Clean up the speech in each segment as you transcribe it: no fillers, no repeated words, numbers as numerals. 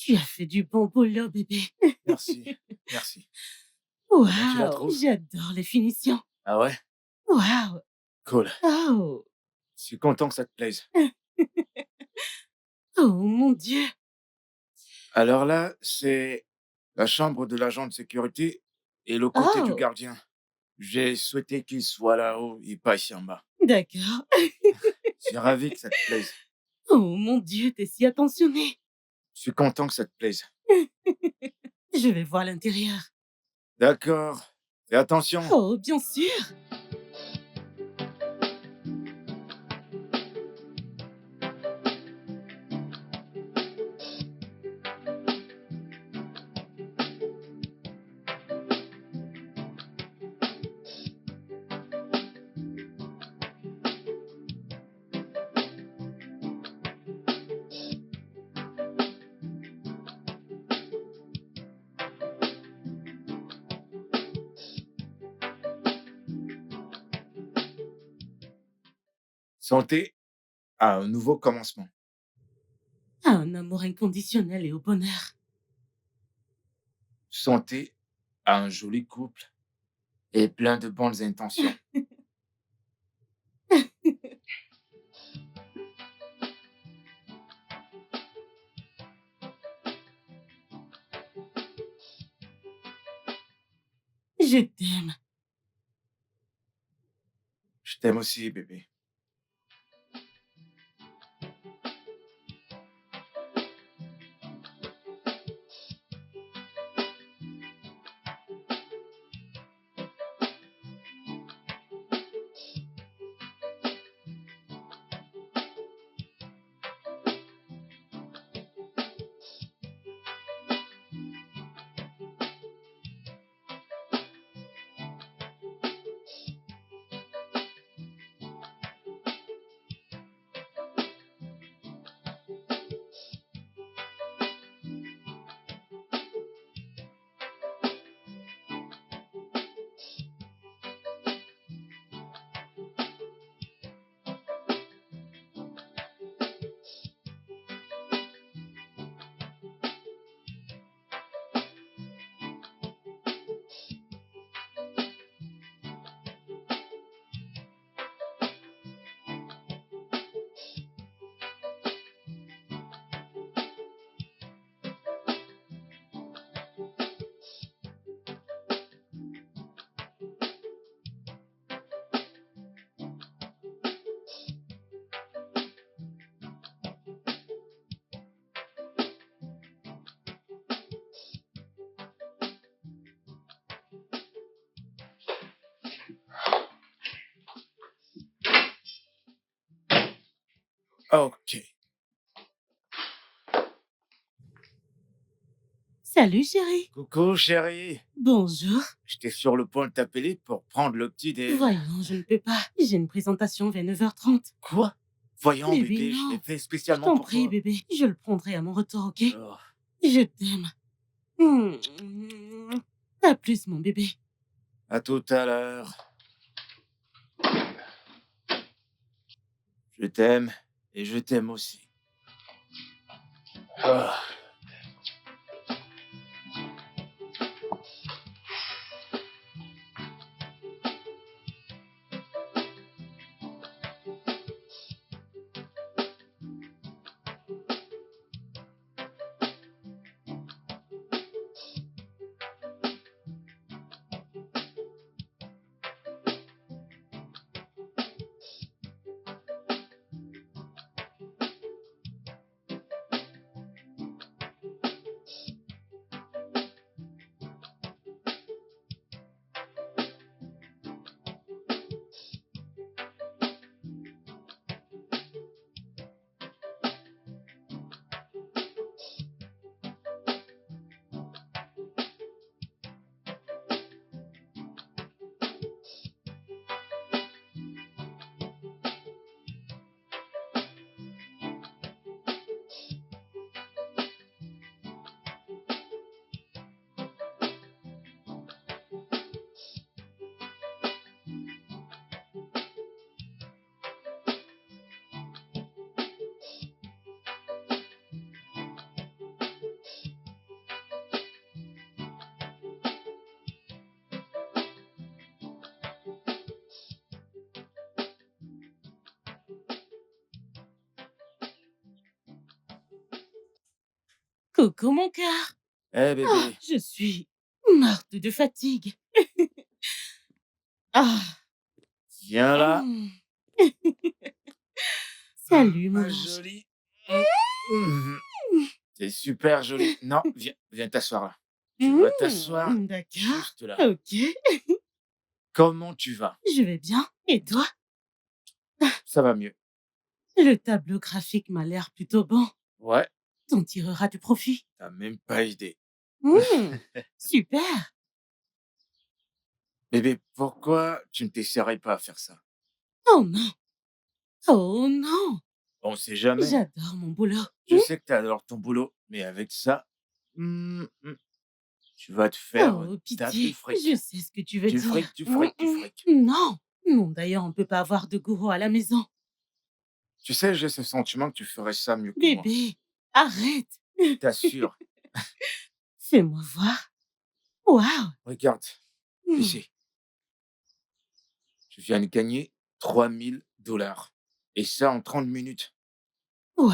Tu as fait du bon boulot, bébé. Merci, merci. Comment tu la Waouh, trouves? j'adore les finitions. Ah ouais? Waouh. Cool. Oh. Je suis content que ça te plaise. Oh mon Dieu. Alors là, c'est la chambre de l'agent de sécurité et le côté du Oh, gardien. J'ai souhaité qu'il soit là-haut et pas ici en bas. d'accord. Je suis ravi que ça te plaise. Oh mon Dieu, t'es si attentionné. Je suis content que ça te plaise. Je vais voir l'intérieur. D'accord. Fais attention. Oh, bien sûr. Santé à un nouveau commencement. À un amour inconditionnel et au bonheur. Santé à un joli couple et plein de bonnes intentions. Je t'aime. Je t'aime aussi, bébé. Ok. Salut, chérie. Coucou, chérie. Bonjour. J'étais sur le point de t'appeler pour prendre le petit déj. Voyons, je ne peux pas. J'ai une présentation vers 9h30. Quoi? Voyons, Bébé, bébé, je l'ai non. fait Je spécialement t'en pour prie, toi. bébé. Je le prendrai à mon retour, ok? Oh, Je t'aime. Hmm. À plus, mon bébé. à tout à l'heure. Je t'aime et je t'aime aussi. Ah. Coucou mon cœur. Eh Ah, bébé, je suis morte de fatigue. Ah, viens là. mmh. Salut Ma mon ange. jolie. Mmh. C'est super joli. Non, viens t'asseoir là. Tu vas t'asseoir D'accord. juste là. OK, Comment tu vas? je vais bien. Et toi? Ça va mieux. Le tableau graphique m'a l'air plutôt bon. Ouais, T'en tireras du profit. tu même pas idée. Mmh, super. Bébé, pourquoi tu ne t'essaierais pas à faire ça? Oh non, oh non, On sait jamais. j'adore mon boulot. Je sais que tu adores ton boulot, mais avec ça, mmh mh, tu vas te faire un Oh tas de pitié, je fric. sais ce que tu veux dire. Du fric. Non, non d'ailleurs on peut pas avoir de gourou à la maison. Tu sais, j'ai ce sentiment que tu ferais ça mieux que moi. Bébé, arrête. Je t'assure. Fais-moi voir. Waouh. Regarde, Mmh. ici, je viens de gagner 3 000 $ et ça en 30 minutes. Waouh!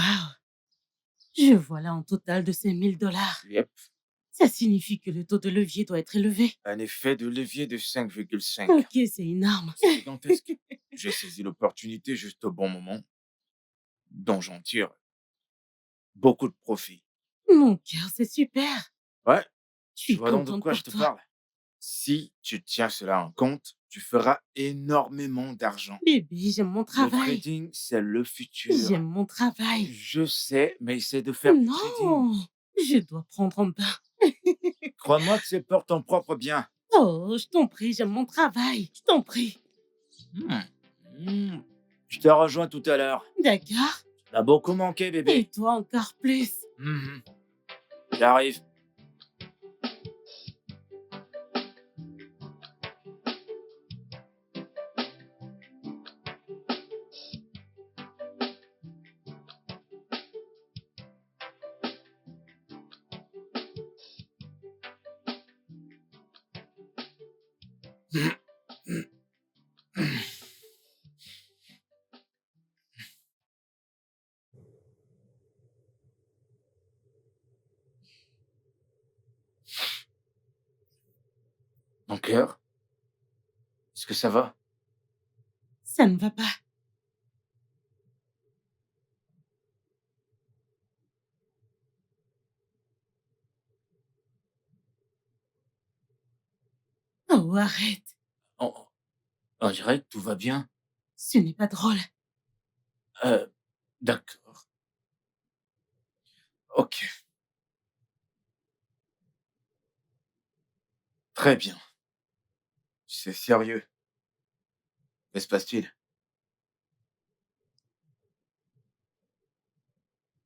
Je vois là un total de 5 000 $. Yep, Ça signifie que le taux de levier doit être élevé. un effet de levier de 5,5. OK, c'est énorme. C'est gigantesque. J'ai saisi l'opportunité juste au bon moment, dont j'en tire beaucoup de profit. Mon cœur, c'est super. Ouais, Je tu suis vois donc de contente quoi pour je te toi. parle? Si tu tiens cela en compte, tu feras énormément d'argent. Bébé, j'aime mon Le travail. trading, c'est le futur. J'aime mon travail. Je sais, mais essaie de faire du trading. Non, je dois prendre un bain. Crois-moi que c'est pour ton propre bien. Oh, je t'en prie, j'aime mon travail. Je t'en prie. Hmm. Hmm. Je te rejoins tout à l'heure. D'accord. T'as beaucoup manqué, Et bébé. toi encore plus. Mhm. J'arrive. Mon cœur, est-ce que ça va? Ça ne va pas. Oh, arrête. On, on dirait que tout va bien. Ce n'est pas drôle. Euh, d'accord. Ok, très bien. C'est sérieux. Que se passe-t-il?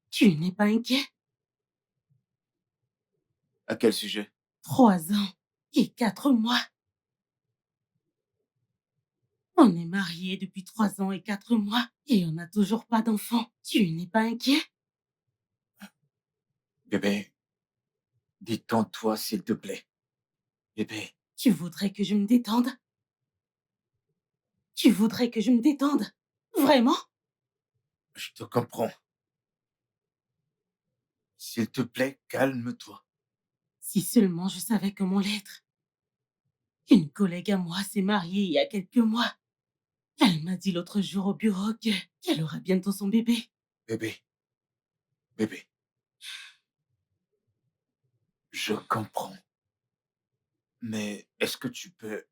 Tu n'es pas inquiet? À quel sujet? 3 ans et 4 mois. On est mariés depuis 3 ans et 4 mois et on n'a toujours pas d'enfant. Tu n'es pas inquiet? Bébé, détends-toi, s'il te plaît. Bébé, Tu voudrais que je me détende? Tu voudrais que je me détende? Vraiment? je te comprends. S'il te plaît, calme-toi. Si seulement je savais comment l'être. Une collègue à moi s'est mariée il y a quelques mois. Elle m'a dit l'autre jour au bureau qu'elle aura bientôt son bébé. Bébé, bébé, je comprends. Mais est-ce que tu peux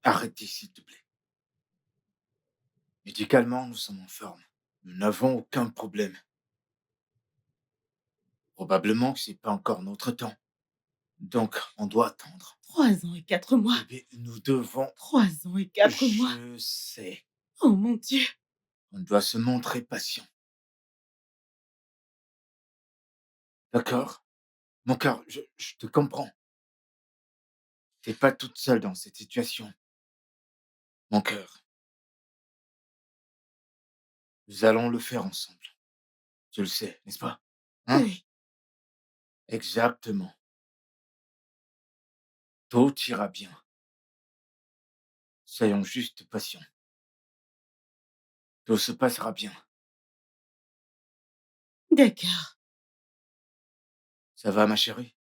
arrêter, s'il te plaît? Médicalement, nous sommes en forme. Nous n'avons aucun problème. Probablement que c'est pas encore notre temps. Donc, on doit attendre. 3 ans et 4 mois. Bébé, nous devons... 3 ans et 4 mois. Je sais. Oh mon Dieu. On doit se montrer patient. D'accord? Mon cœur, je te comprends. T'es pas toute seule dans cette situation. Mon cœur, nous allons le faire ensemble. Tu le sais, n'est-ce pas? Hein? Oui. Exactement. Tout ira bien. Soyons juste patients. Tout se passera bien. D'accord. Ça va, ma chérie?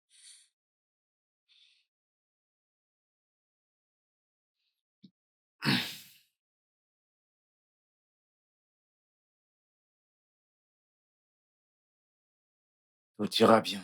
Tout ira bien.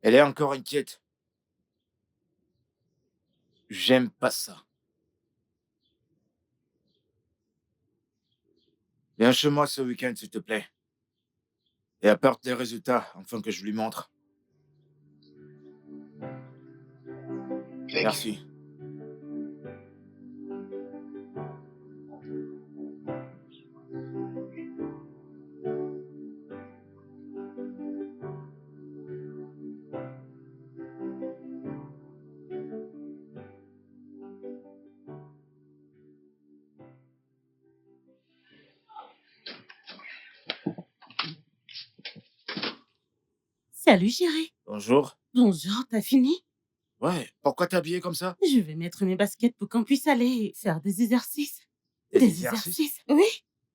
Elle est encore inquiète. J'aime pas ça. Viens chez moi ce week-end, s'il te plaît. Et apporte les résultats, afin que je lui montre. Merci. Salut chérie. Bonjour. Bonjour, t'as fini? Ouais, pourquoi t'es habillée comme ça? Je vais mettre mes baskets pour qu'on puisse aller faire des exercices. Des Des exercices? exercices? Oui.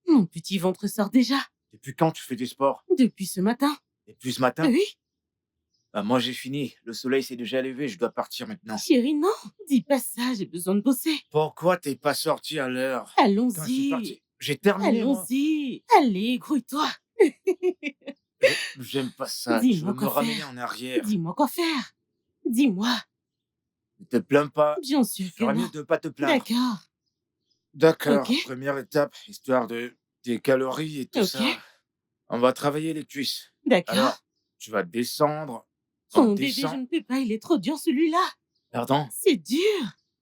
Mon petit ventre sort déjà. Depuis quand tu fais du sport? Depuis ce matin. Depuis ce matin? Oui. Bah, moi, j'ai fini. Le soleil s'est déjà levé, je dois partir maintenant. Chérie, non. Dis pas ça, j'ai besoin de bosser. Pourquoi t'es pas sorti à l'heure? Quand je suis Allons-y. parti, j'ai terminé, moi. Allons-y. Allez, grouille-toi. J'aime pas ça. Tu veux Dis-moi me quoi ramener faire. en arrière. Dis-moi quoi faire. Dis-moi. Ne te plains pas. Bien Tu sûr que feras non. mieux de pas te plaindre. D'accord. Ok. D'accord, première étape, histoire de tes calories et tout Ok. ça. On va travailler les cuisses. D'accord. Alors, tu vas descendre. On Oh bébé, je descend. ne peux pas, il est trop dur celui-là. Pardon? C'est dur.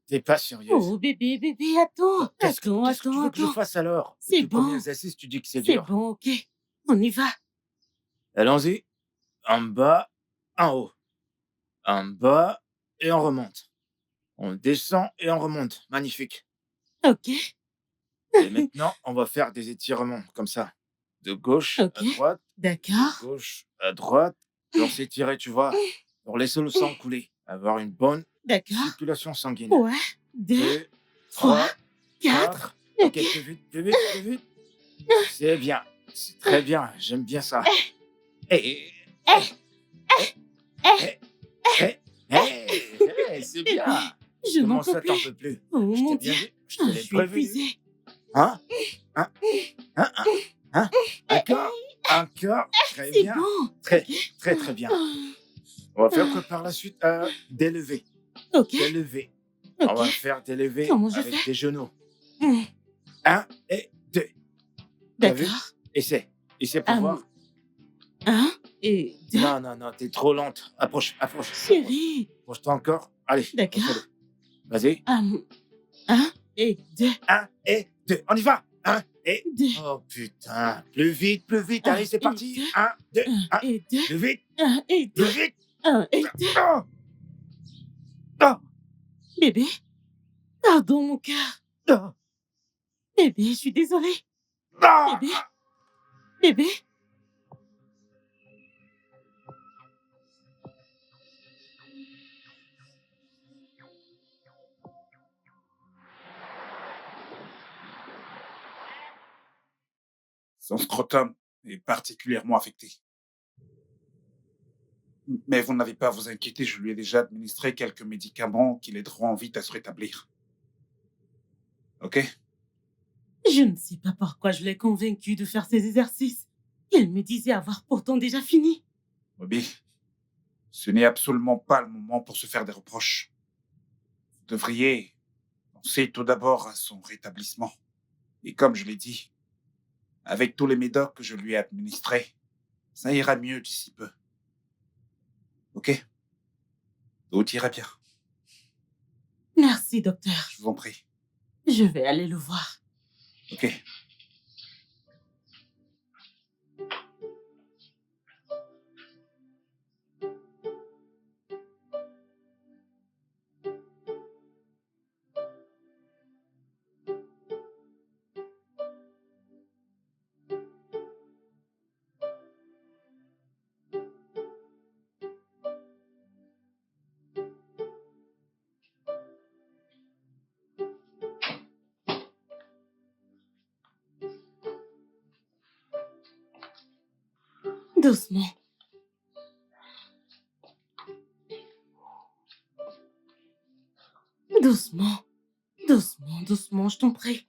T'es pas sérieuse. Oh bébé, bébé, attends. Bah, Attends, qu'est-ce que tu attends, veux que je attends. fasse alors? C'est Depuis le premier bon. exercice, tu dis que c'est C'est dur. bon, ok. On y va. Allons-y. En bas, en haut. En bas et on remonte. On descend et on remonte. Magnifique. Ok. Et maintenant, on va faire des étirements comme ça. De gauche Ok. à droite, de D'accord. gauche à droite. Pour s'étirer, tu vois. Pour laisser le sang couler. Avoir une bonne D'accord. circulation sanguine. Ouais. Deux, 2, trois, 3, quatre. 4. Ok, Ok. plus vite, plus vite, plus vite. C'est bien. C'est très bien. J'aime bien ça. Eh, eh, eh, eh, eh, eh, eh, c'est bien. Je n'en Comment peux ça, t'en plus. peux plus? Oh Je mon t'ai Dieu. bien dit. Je te Je l'ai suis prévenu. épuisée. Hein? Hein? Hein? Hein? Hein? Encore? Encore? Très C'est bien. bon. Très, Ok. très, très bien. On va faire que par la suite, des levées. Ok. Des levées. On Ok. va faire des levées Comment je avec fais? tes genoux. Hmm. 1 et 2. T'as vu? D'accord. Essaie. Essaie pour voir. Un et deux. Non, non, non, t'es trop lente. Approche, approche, approche. Chérie. Approche-toi encore. Allez, D'accord. refais-le. Vas-y. Un et deux. 1 et 2. On y va. 1 et... Deux. Oh putain. Plus vite, plus vite. Un Allez, c'est et parti. deux. 1, 2, Un 1. et deux. Plus vite, Un et plus deux. vite. Un et deux. Oh, oh, Bébé. Pardon, mon cœur. oh, Bébé, je suis désolée. oh. Bébé. Bébé. Son scrotum est particulièrement affecté. Mais vous n'avez pas à vous inquiéter, je lui ai déjà administré quelques médicaments qui l'aideront vite à se rétablir. Ok? Je ne sais pas pourquoi je l'ai convaincu de faire ces exercices. Il me disait avoir pourtant déjà fini. Bobby, ce n'est absolument pas le moment pour se faire des reproches. Vous devriez penser tout d'abord à son rétablissement. Et comme je l'ai dit, avec tous les médocs que je lui ai administrés, ça ira mieux d'ici peu. Ok? Tout ira bien. Merci, docteur. Je vous en prie. Je vais aller le voir. Ok. Doucement. Doucement. Doucement, doucement, je t'en prie.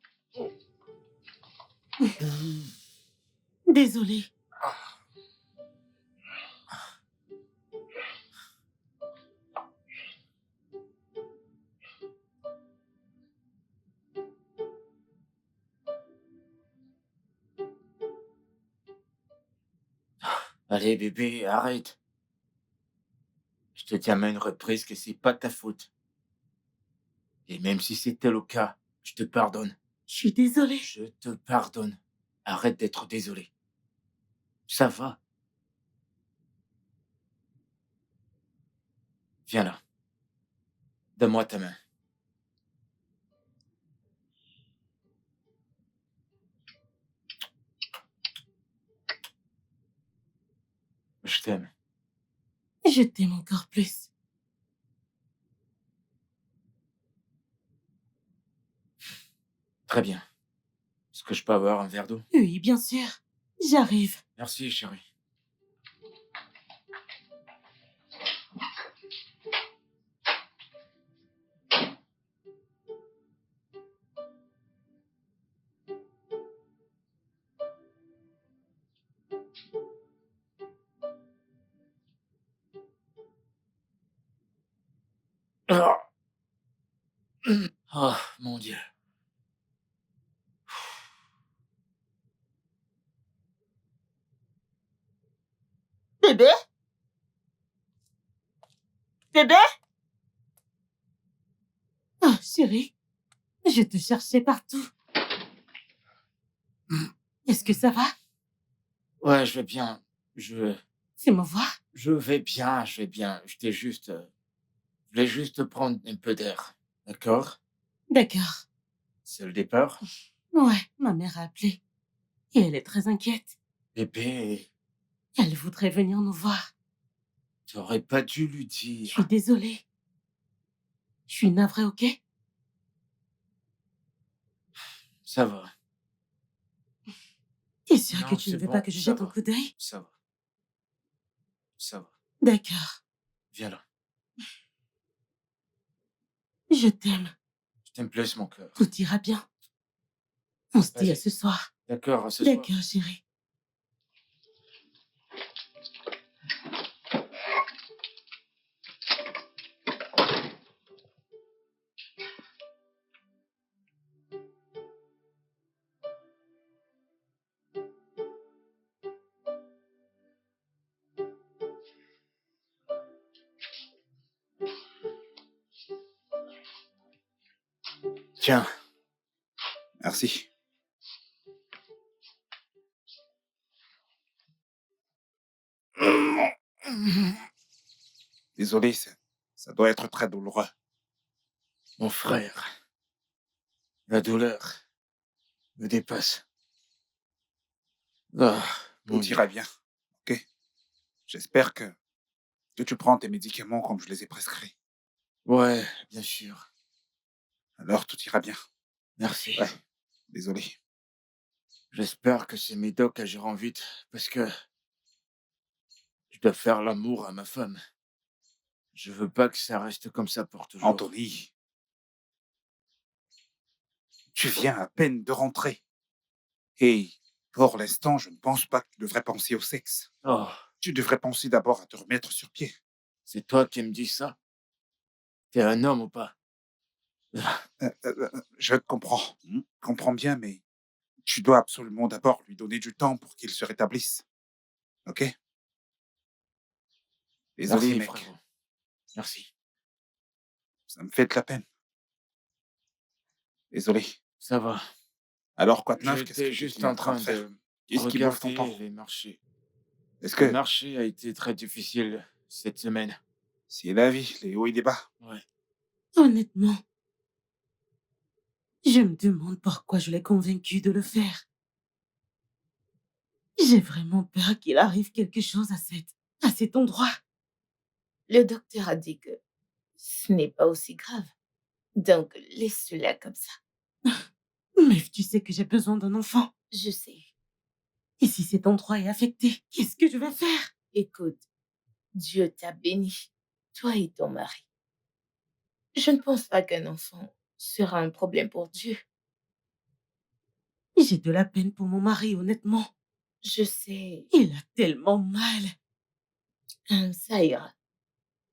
Désolée. Allez, bébé, arrête. Je te dis à maintes reprises que c'est pas ta faute. Et même si c'était le cas, je te pardonne. Je suis désolée. Je te pardonne. Arrête d'être désolé. Ça va. Viens là. Donne-moi ta main. Je t'aime. Je t'aime encore plus. Très bien. Est-ce que je peux avoir un verre d'eau? Oui, bien sûr. J'arrive. Merci, chérie. Oh, oh mon Dieu. Bébé? Bébé? Oh, chérie. Je te cherchais partout. Est-ce que ça va? Ouais, je vais bien. Je C'est me voir? je vais bien, je vais bien. Je voulais juste prendre un peu d'air. D'accord? D'accord. C'est le départ? Ouais, ma mère a appelé. Et elle est très inquiète. Bébé, Elle voudrait venir nous voir. t'aurais pas dû lui Je suis dire. désolée. Je suis navrée, ok? Ça va. T'es sûr Non, que tu ne c'est veux pas bon, que je ça jette un va. coup d'œil? Ça va. Ça va. D'accord. Viens là. Je t'aime. Je t'aime plus, mon cœur. Tout ira bien. On se dit à Vas-y. ce soir. D'accord, à ce soir. D'accord, chérie. Tiens. Merci. Désolé, ça doit être très douloureux. Mon frère, la douleur me dépasse. Ah, mon Tout Dieu. ira bien. Ok? J'espère que tu prends tes médicaments comme je les ai prescrits. Ouais, bien sûr. Alors tout ira bien. Merci. Ouais. Désolé. J'espère que ces médocs agiront vite parce que je dois faire l'amour à ma femme. Je veux pas que ça reste comme ça pour toujours. Anthony, Tu viens à peine de rentrer. Et pour l'instant, je ne pense pas que tu devrais penser au sexe. Oh, Tu devrais penser d'abord à te remettre sur pied. c'est toi qui me dis ça? T'es un homme ou pas? Je te comprends. Comprends bien, mais tu dois absolument d'abord lui donner du temps pour qu'il se rétablisse. Ok? Désolé, Merci, mec. frérot. Merci. Ça me fait de la peine. Désolé. Ça va. Alors, quoi de neuf? Qu'est-ce J'étais que juste tu es en en train de train faire? de Qu'est-ce qui bouffe ton temps? regarder les marchés. Est-ce Le que marché a été très difficile cette semaine. c'est la vie, les hauts et les bas? Ouais. Honnêtement, je me demande pourquoi je l'ai convaincu de le faire. J'ai vraiment peur qu'il arrive quelque chose à cet endroit. Le docteur a dit que ce n'est pas aussi grave. Donc, laisse-la comme ça. Mais tu sais que j'ai besoin d'un enfant. Je sais. Et si cet endroit est affecté, qu'est-ce que je vais faire? Écoute, Dieu t'a béni, toi et ton mari. Je ne pense pas qu'un enfant sera un problème pour Dieu. J'ai de la peine pour mon mari, honnêtement. Je sais, Il a tellement mal. ça ira.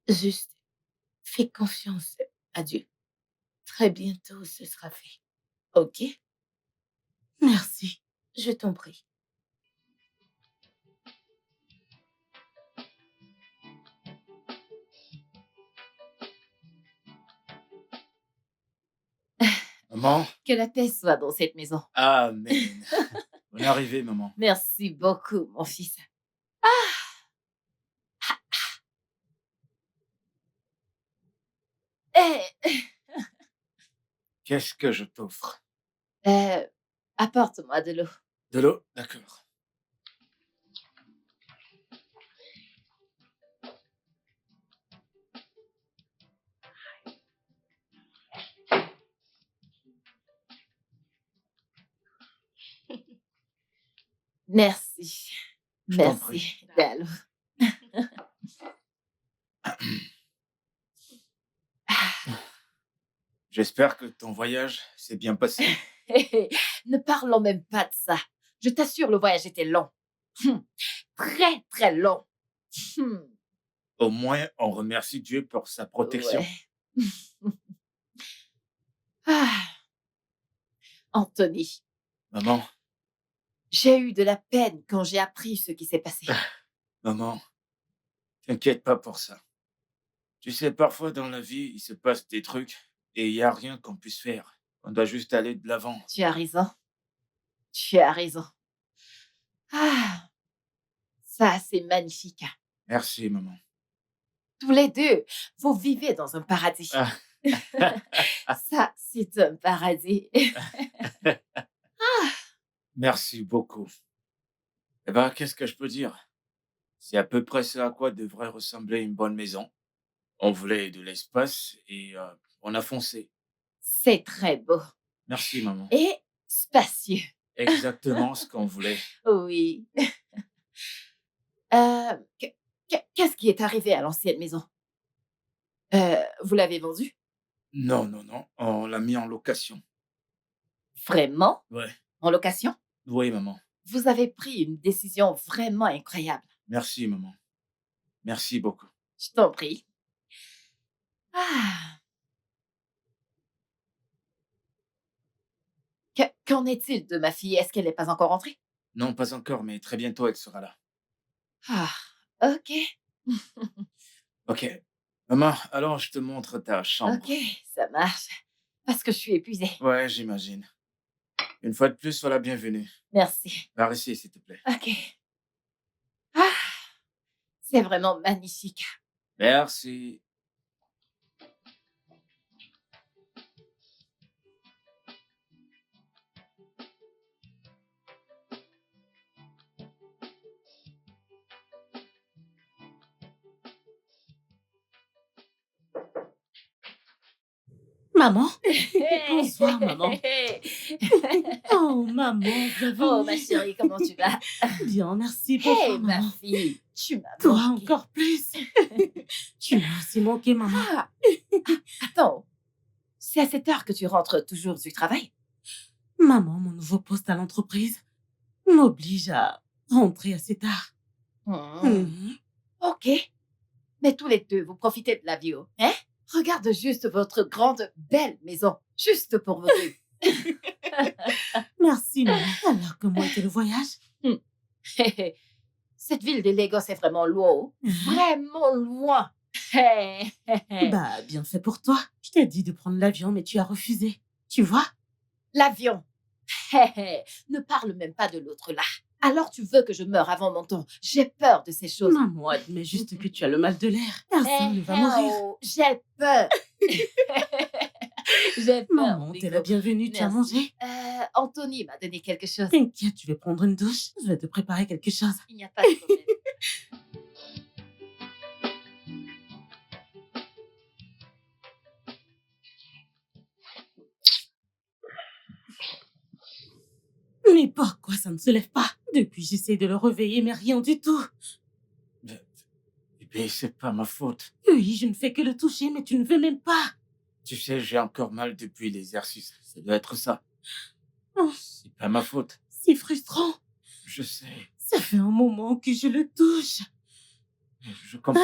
Juste, fais confiance à Dieu. Très bientôt, ce sera fait. Ok? Merci. Je t'en prie. Maman? Que la paix soit dans cette maison. Amen. Bonne arrivée, maman. Merci beaucoup, mon fils. Eh, Qu'est-ce que je t'offre? apporte-moi de l'eau. De l'eau? D'accord. Merci. Je t'en prie. Merci, Dalo. J'espère que ton voyage s'est bien passé. Ne parlons même pas de ça. Je t'assure, le voyage était long. Très, très long. Au moins, on remercie Dieu pour sa protection. Ouais. Ah. Anthony, Maman, j'ai eu de la peine quand j'ai appris ce qui s'est passé. maman, t'inquiète pas pour ça. Tu sais, parfois dans la vie, il se passe des trucs et il n'y a rien qu'on puisse faire. On doit juste aller de l'avant. Tu as raison. Tu as raison. Ah, ça, c'est magnifique. Merci, maman. Tous les deux, vous vivez dans un paradis. Ah. Ça, c'est un paradis. Merci beaucoup. Eh ben, qu'est-ce que je peux dire? C'est à peu près ça à quoi devrait ressembler une bonne maison. On voulait de l'espace et on a foncé. C'est très beau. Merci, maman. Et spacieux. Exactement ce qu'on voulait. Oui. Qu'est-ce qui est arrivé à l'ancienne maison? Vous l'avez vendue? Non, non, non. On l'a mis en location. Vraiment? Ouais. En location? Oui, maman. Vous avez pris une décision vraiment incroyable. Merci, maman. Merci beaucoup. Je t'en prie. Ah. Qu'en est-il de ma fille? Est-ce qu'elle n'est pas encore rentrée? Non, pas encore, mais très bientôt, elle sera là. Ah, ok. Ok. Maman, alors je te montre ta chambre. Ok, ça marche. Parce que je suis épuisée. Ouais, j'imagine. Une fois de plus, sois la bienvenue. Merci. Par ici, s'il te plaît. Ok. Ah, c'est vraiment magnifique. Merci. Maman? Bonsoir, maman. Oh, maman, bienvenue. Oh, ma chérie, comment tu vas? Bien, merci. Bonsoir, Hey, ma maman. fille, tu m'as Toi manqué. encore plus. Tu m'as aussi manqué, maman. Ah, attends, c'est à cette heure que tu rentres toujours du travail? Maman, mon nouveau poste à l'entreprise m'oblige à rentrer assez tard. Mhm. Ok. Mais tous les deux, vous profitez de la vie, oh, hein? Regarde juste votre grande, belle maison. Juste pour vous deux. Merci, maman. Alors, comment était le voyage? Cette ville de Lagos est vraiment loin, oh. Mhm. Vraiment loin. Bah, bien fait pour toi. Je t'ai dit de prendre l'avion, mais tu as refusé. Tu vois? L'avion. Ne parle même pas de l'autre là. Alors tu veux que je meure avant mon temps. J'ai peur de ces choses. Maman, admets juste que tu as le mal de l'air. Personne ne va mourir. Oh, j'ai peur. J'ai peur. Maman, t'es la Bingo. bienvenue, tu as Merci. mangé? Anthony m'a donné quelque chose. T'inquiète, je vais prendre une douche. Je vais te préparer quelque chose. Il n'y a pas de problème. Mais pourquoi ça ne se lève pas? Depuis, j'essaie de le réveiller, mais rien du tout. Bébé, c'est pas ma faute. Oui, je ne fais que le toucher, mais tu ne veux même pas. Tu sais, j'ai encore mal depuis l'exercice. Ça doit être ça. Oh, C'est pas ma faute. c'est frustrant. Je sais. Ça fait un moment que je le touche. Je comprends.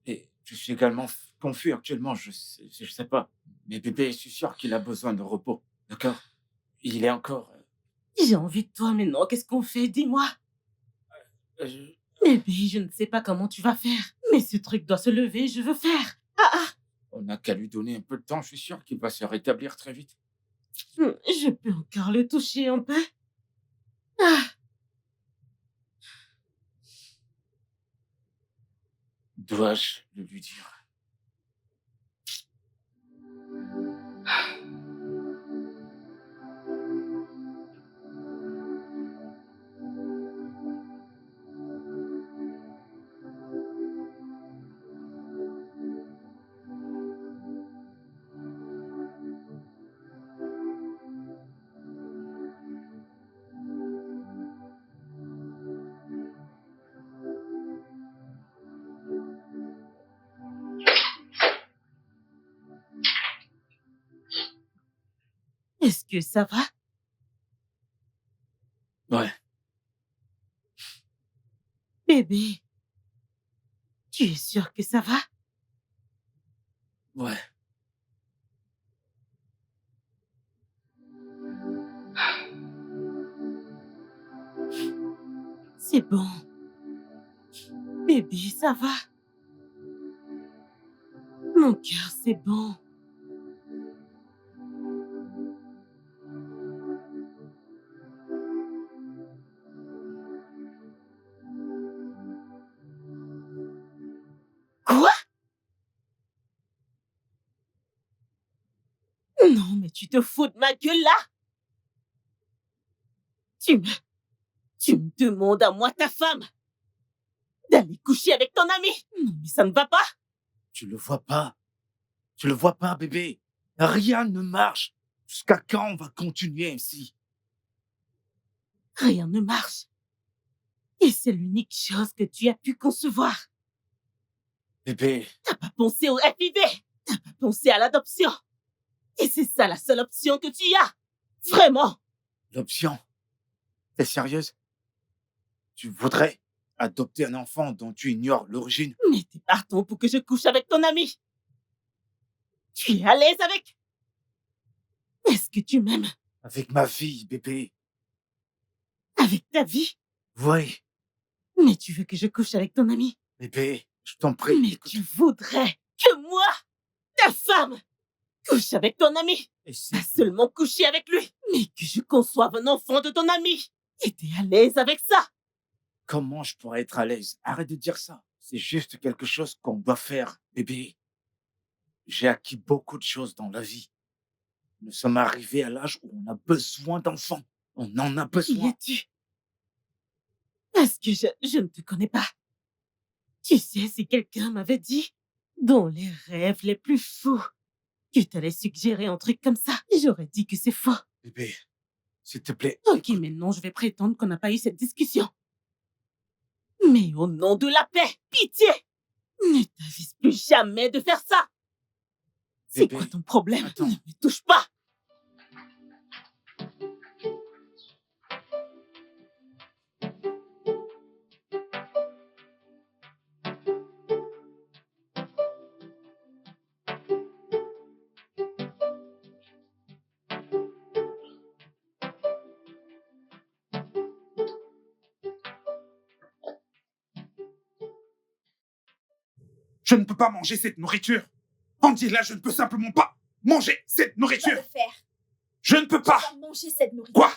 Et je suis également confus actuellement. Je sais pas. Mais bébé, je suis sûr qu'il a besoin de repos. D'accord? Il est encore... J'ai envie de toi, mais non, qu'est-ce qu'on fait? Dis-moi. je- Bébé, je ne sais pas comment tu vas faire. Mais ce truc doit se lever, je veux faire. On n'a qu'à lui donner un peu de temps. Je suis sûr qu'il va se rétablir très vite. Je peux encore le toucher un peu. Ah, Dois-je le lui dire? est-ce que ça va? Ouais. Bébé, tu es sûr que ça va? Ouais. C'est bon. Bébé, ça va? Mon cœur, c'est bon. Quoi? Non, mais tu te fous de ma gueule là? Tu me demandes à moi, ta femme, d'aller coucher avec ton ami? Non, mais ça ne va pas. Tu le vois pas? Tu le vois pas, bébé? Rien ne marche. Jusqu'à quand on va continuer ainsi? Rien ne marche. Et c'est l'unique chose que tu as pu concevoir. Bébé, T'as pas pensé au FIV. T'as pas pensé à l'adoption. Et c'est ça la seule option que tu as. Vraiment. l'option. T'es sérieuse? Tu voudrais adopter un enfant dont tu ignores l'origine? Mais t'es partant pour que je couche avec ton ami. Tu es à l'aise avec? Est-ce que tu m'aimes? Avec ma vie, bébé. Avec ta vie? Oui, Mais tu veux que je couche avec ton ami? bébé, je t'en prie. Mais écoute. tu voudrais que moi, ta femme, couche avec ton ami? Et c'est- Pas seulement coucher avec lui, mais que je conçoive un enfant de ton ami. Et t'es à l'aise avec ça? Comment je pourrais être à l'aise? Arrête de dire ça. C'est juste quelque chose qu'on doit faire, bébé. J'ai acquis beaucoup de choses dans la vie. Nous sommes arrivés à l'âge où on a besoin d'enfants. On en a Qui besoin. es-tu? Parce que je ne te connais pas. Tu sais, si quelqu'un m'avait dit, dans les rêves les plus fous, que t'allais suggérer un truc comme ça, j'aurais dit que c'est faux. Bébé, s'il te plaît. Ok, mais non, je vais prétendre qu'on n'a pas eu cette discussion. Mais au nom de la paix, pitié, ne t'avise plus jamais de faire ça. C'est Bébé, quoi ton problème? attends. Ne me touche pas. Je ne peux pas manger cette nourriture. Andy, là, je ne peux simplement pas manger cette Tu vas nourriture. le faire. Je ne peux Tu pas. vas manger cette nourriture. Quoi?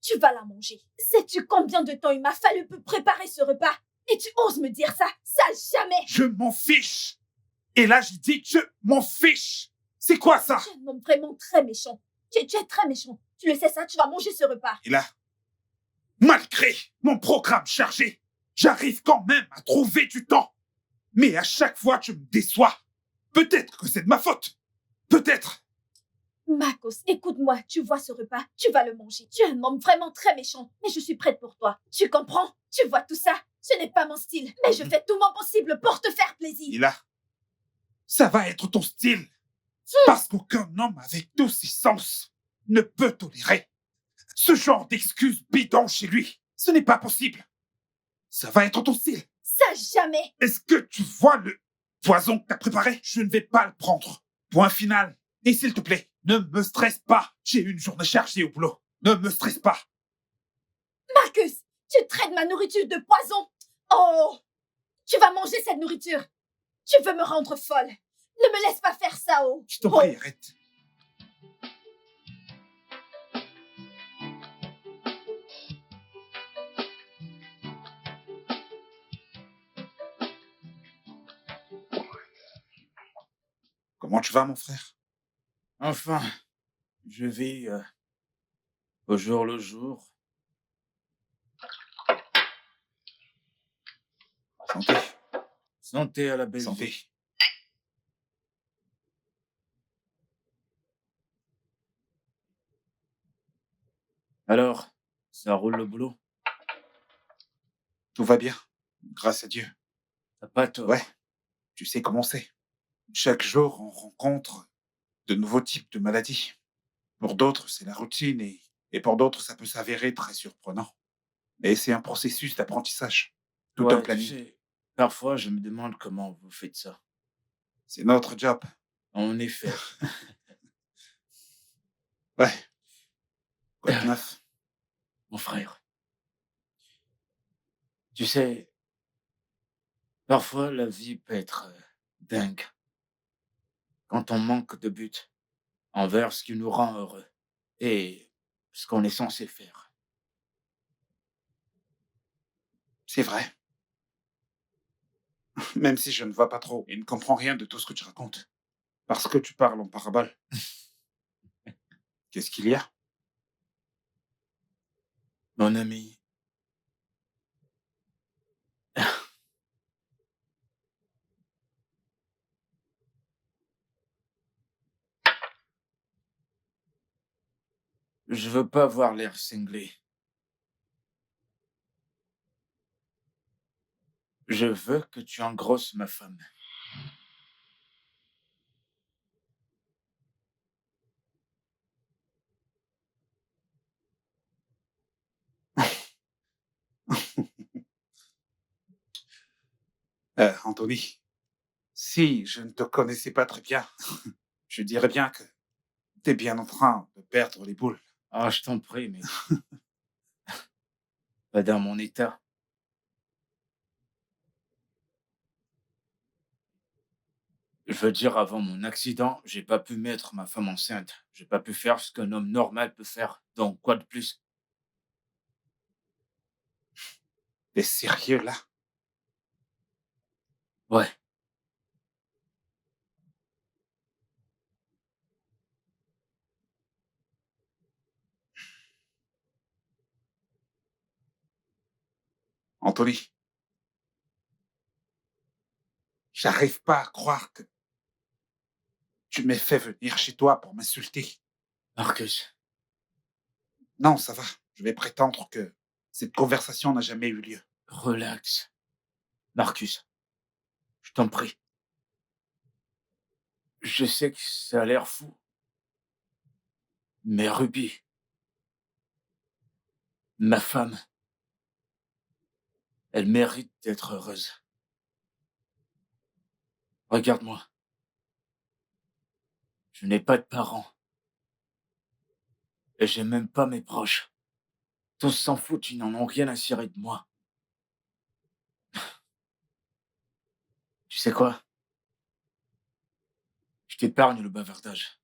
Tu vas la manger. Sais-tu combien de temps il m'a fallu pour préparer ce repas? Et tu oses me dire ça? Ça, jamais. Je m'en fiche. Et là, je dis que je m'en fiche. C'est quoi ça? Tu es un homme vraiment très méchant. Tu es très méchant. Tu le sais ça, tu vas manger ce repas. Et là, malgré mon programme chargé, j'arrive quand même à trouver du temps. Mais à chaque fois, tu me déçois. Peut-être que c'est de ma faute. Peut-être. Marcos, écoute-moi, tu vois ce repas, tu vas le manger. Tu es un homme vraiment très méchant, mais je suis prête pour toi. Tu comprends? Tu vois tout ça? Ce n'est pas mon style, mais je fais tout mon possible pour te faire plaisir. Et là, ça va être ton style. Parce qu'aucun homme avec tous ses sens ne peut tolérer ce genre d'excuses bidons chez lui. Ce n'est pas possible. Ça va être ton style. Ça, jamais. Est-ce que tu vois le poison que t'as préparé? Je ne vais pas le prendre. Point final. Et s'il te plaît, ne me stresse pas. J'ai une journée chargée au boulot. Ne me stresse pas. Marcus, tu traites ma nourriture de poison. Oh, tu vas manger cette nourriture. Tu veux me rendre folle. Ne me laisse pas faire ça, oh. Je t'en prie, arrête. Comment tu vas, mon frère? Enfin, je vis au jour le jour. Santé. Santé à la belle Santé. vie. Alors, ça roule le boulot? Tout va bien. Grâce à Dieu. T'as pas tort. Ouais. Tu sais comment c'est. Chaque jour, on rencontre de nouveaux types de maladies. Pour d'autres, c'est la routine et pour d'autres, ça peut s'avérer très surprenant. Mais c'est un processus d'apprentissage. Tout Ouais, un tu planning. sais, parfois, je me demande comment vous faites ça. C'est notre job. En effet. Ouais. Quoi de neuf? Mon frère. Tu sais, parfois la vie peut être dingue quand on manque de but envers ce qui nous rend heureux et ce qu'on est censé faire. C'est vrai. Même si je ne vois pas trop et ne comprends rien de tout ce que tu racontes. Parce que tu parles en parabole. Qu'est-ce qu'il y a? Mon ami, je veux pas avoir l'air cinglé. Je veux que tu engrosses ma femme. Anthony, si je ne te connaissais pas très bien, je dirais bien que t'es bien en train de perdre les boules. Ah, je t'en prie, mais pas dans mon état. Je veux dire, avant mon accident, j'ai pas pu mettre ma femme enceinte. J'ai pas pu faire ce qu'un homme normal peut faire. Donc, quoi de plus? T'es sérieux là? Ouais. Anthony, j'arrive pas à croire que tu m'aies fait venir chez toi pour m'insulter. Marcus, Non, ça va. Je vais prétendre que cette conversation n'a jamais eu lieu. relax. Marcus, je t'en prie. Je sais que ça a l'air fou. Mais Ruby, ma femme, elle mérite d'être heureuse. Regarde-moi. Je n'ai pas de parents. Et j'ai même pas mes proches. Tous s'en foutent, ils n'en ont rien à cirer de moi. Tu sais quoi? Je t'épargne le bavardage.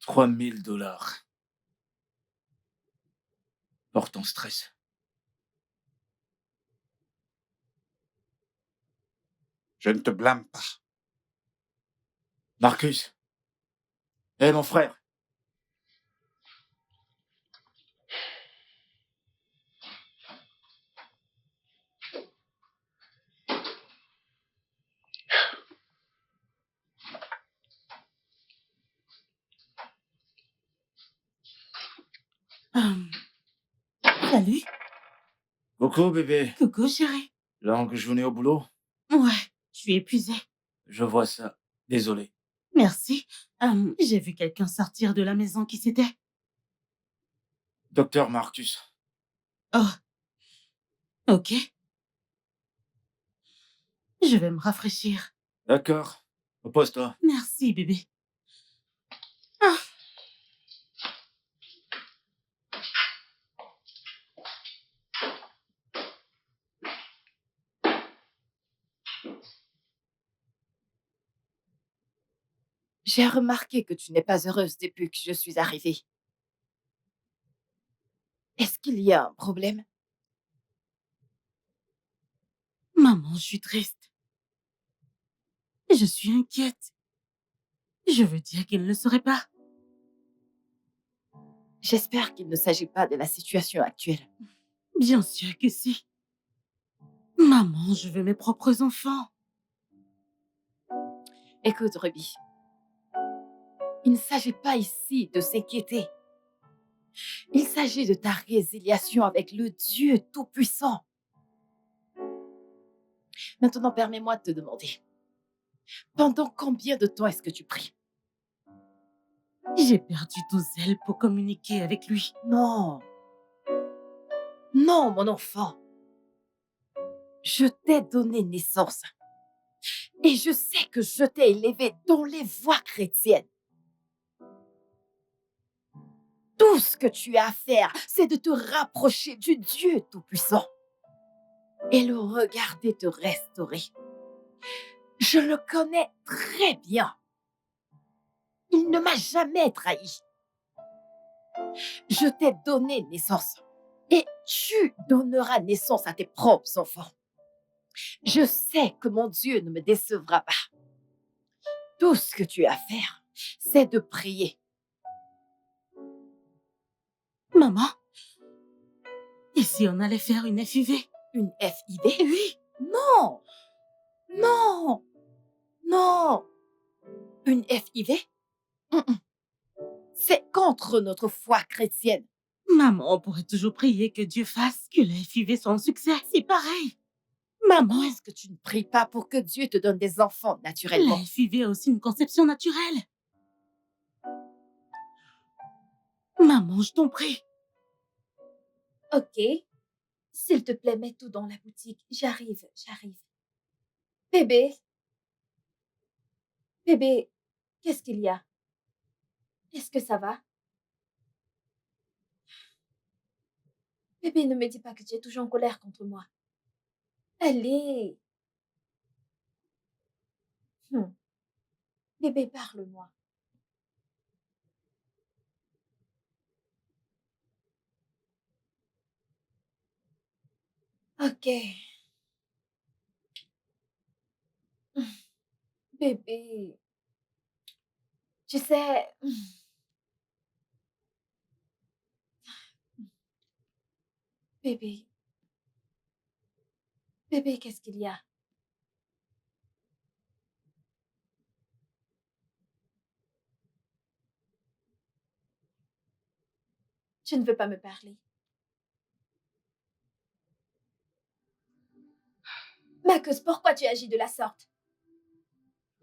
3 000 $. Porte ton stress. Je ne te blâme pas. Marcus. Hé, mon frère. Hum, Salut. Coucou, bébé. Coucou, chérie. Longue journée au boulot. Ouais, je suis épuisée. Je vois ça. Désolé. Merci. J'ai vu quelqu'un sortir de la maison. Qui c'était? Docteur Marcus. Oh, ok. Je vais me rafraîchir. D'accord. Repose-toi. Merci, bébé. Ah, J'ai remarqué que tu n'es pas heureuse depuis que je suis arrivée. Est-ce qu'il y a un problème? maman, je suis triste. Je suis inquiète. Je veux dire qu'il ne le saurait pas. J'espère qu'il ne s'agit pas de la situation actuelle. Bien sûr que si. Maman, je veux mes propres enfants. Écoute, Ruby, il ne s'agit pas ici de s'inquiéter. Il s'agit de ta résiliation avec le Dieu Tout-Puissant. Maintenant, permets-moi de te demander, pendant combien de temps est-ce que tu pries? J'ai perdu tout zèle pour communiquer avec lui. Non. Non, mon enfant. Je t'ai donné naissance. Et je sais que je t'ai élevé dans les voies chrétiennes. Tout ce que tu as à faire, c'est de te rapprocher du Dieu Tout-Puissant et le regarder te restaurer. Je le connais très bien. Il ne m'a jamais trahi. Je t'ai donné naissance et tu donneras naissance à tes propres enfants. Je sais que mon Dieu ne me décevra pas. Tout ce que tu as à faire, c'est de prier. Maman, et si on allait faire une FIV? Une FIV? Oui. Non! Non! Non! Une FIV? Mm-mm. C'est contre notre foi chrétienne. Maman, on pourrait toujours prier que Dieu fasse que la FIV soit un succès. C'est pareil. Maman, Comment est-ce que tu ne pries pas pour que Dieu te donne des enfants naturellement? la FIV a aussi une conception naturelle. Maman, je t'en prie. Ok. S'il te plaît, mets tout dans la boutique. J'arrive. Bébé. Bébé, qu'est-ce qu'il y a? Est-ce que ça va? Bébé, ne me dis pas que tu es toujours en colère contre moi. Allez. Bébé, parle-moi. Ok. Bébé, tu sais... Bébé. Bébé, qu'est-ce qu'il y a? Tu ne veux pas me parler. Marcus, pourquoi tu agis de la sorte?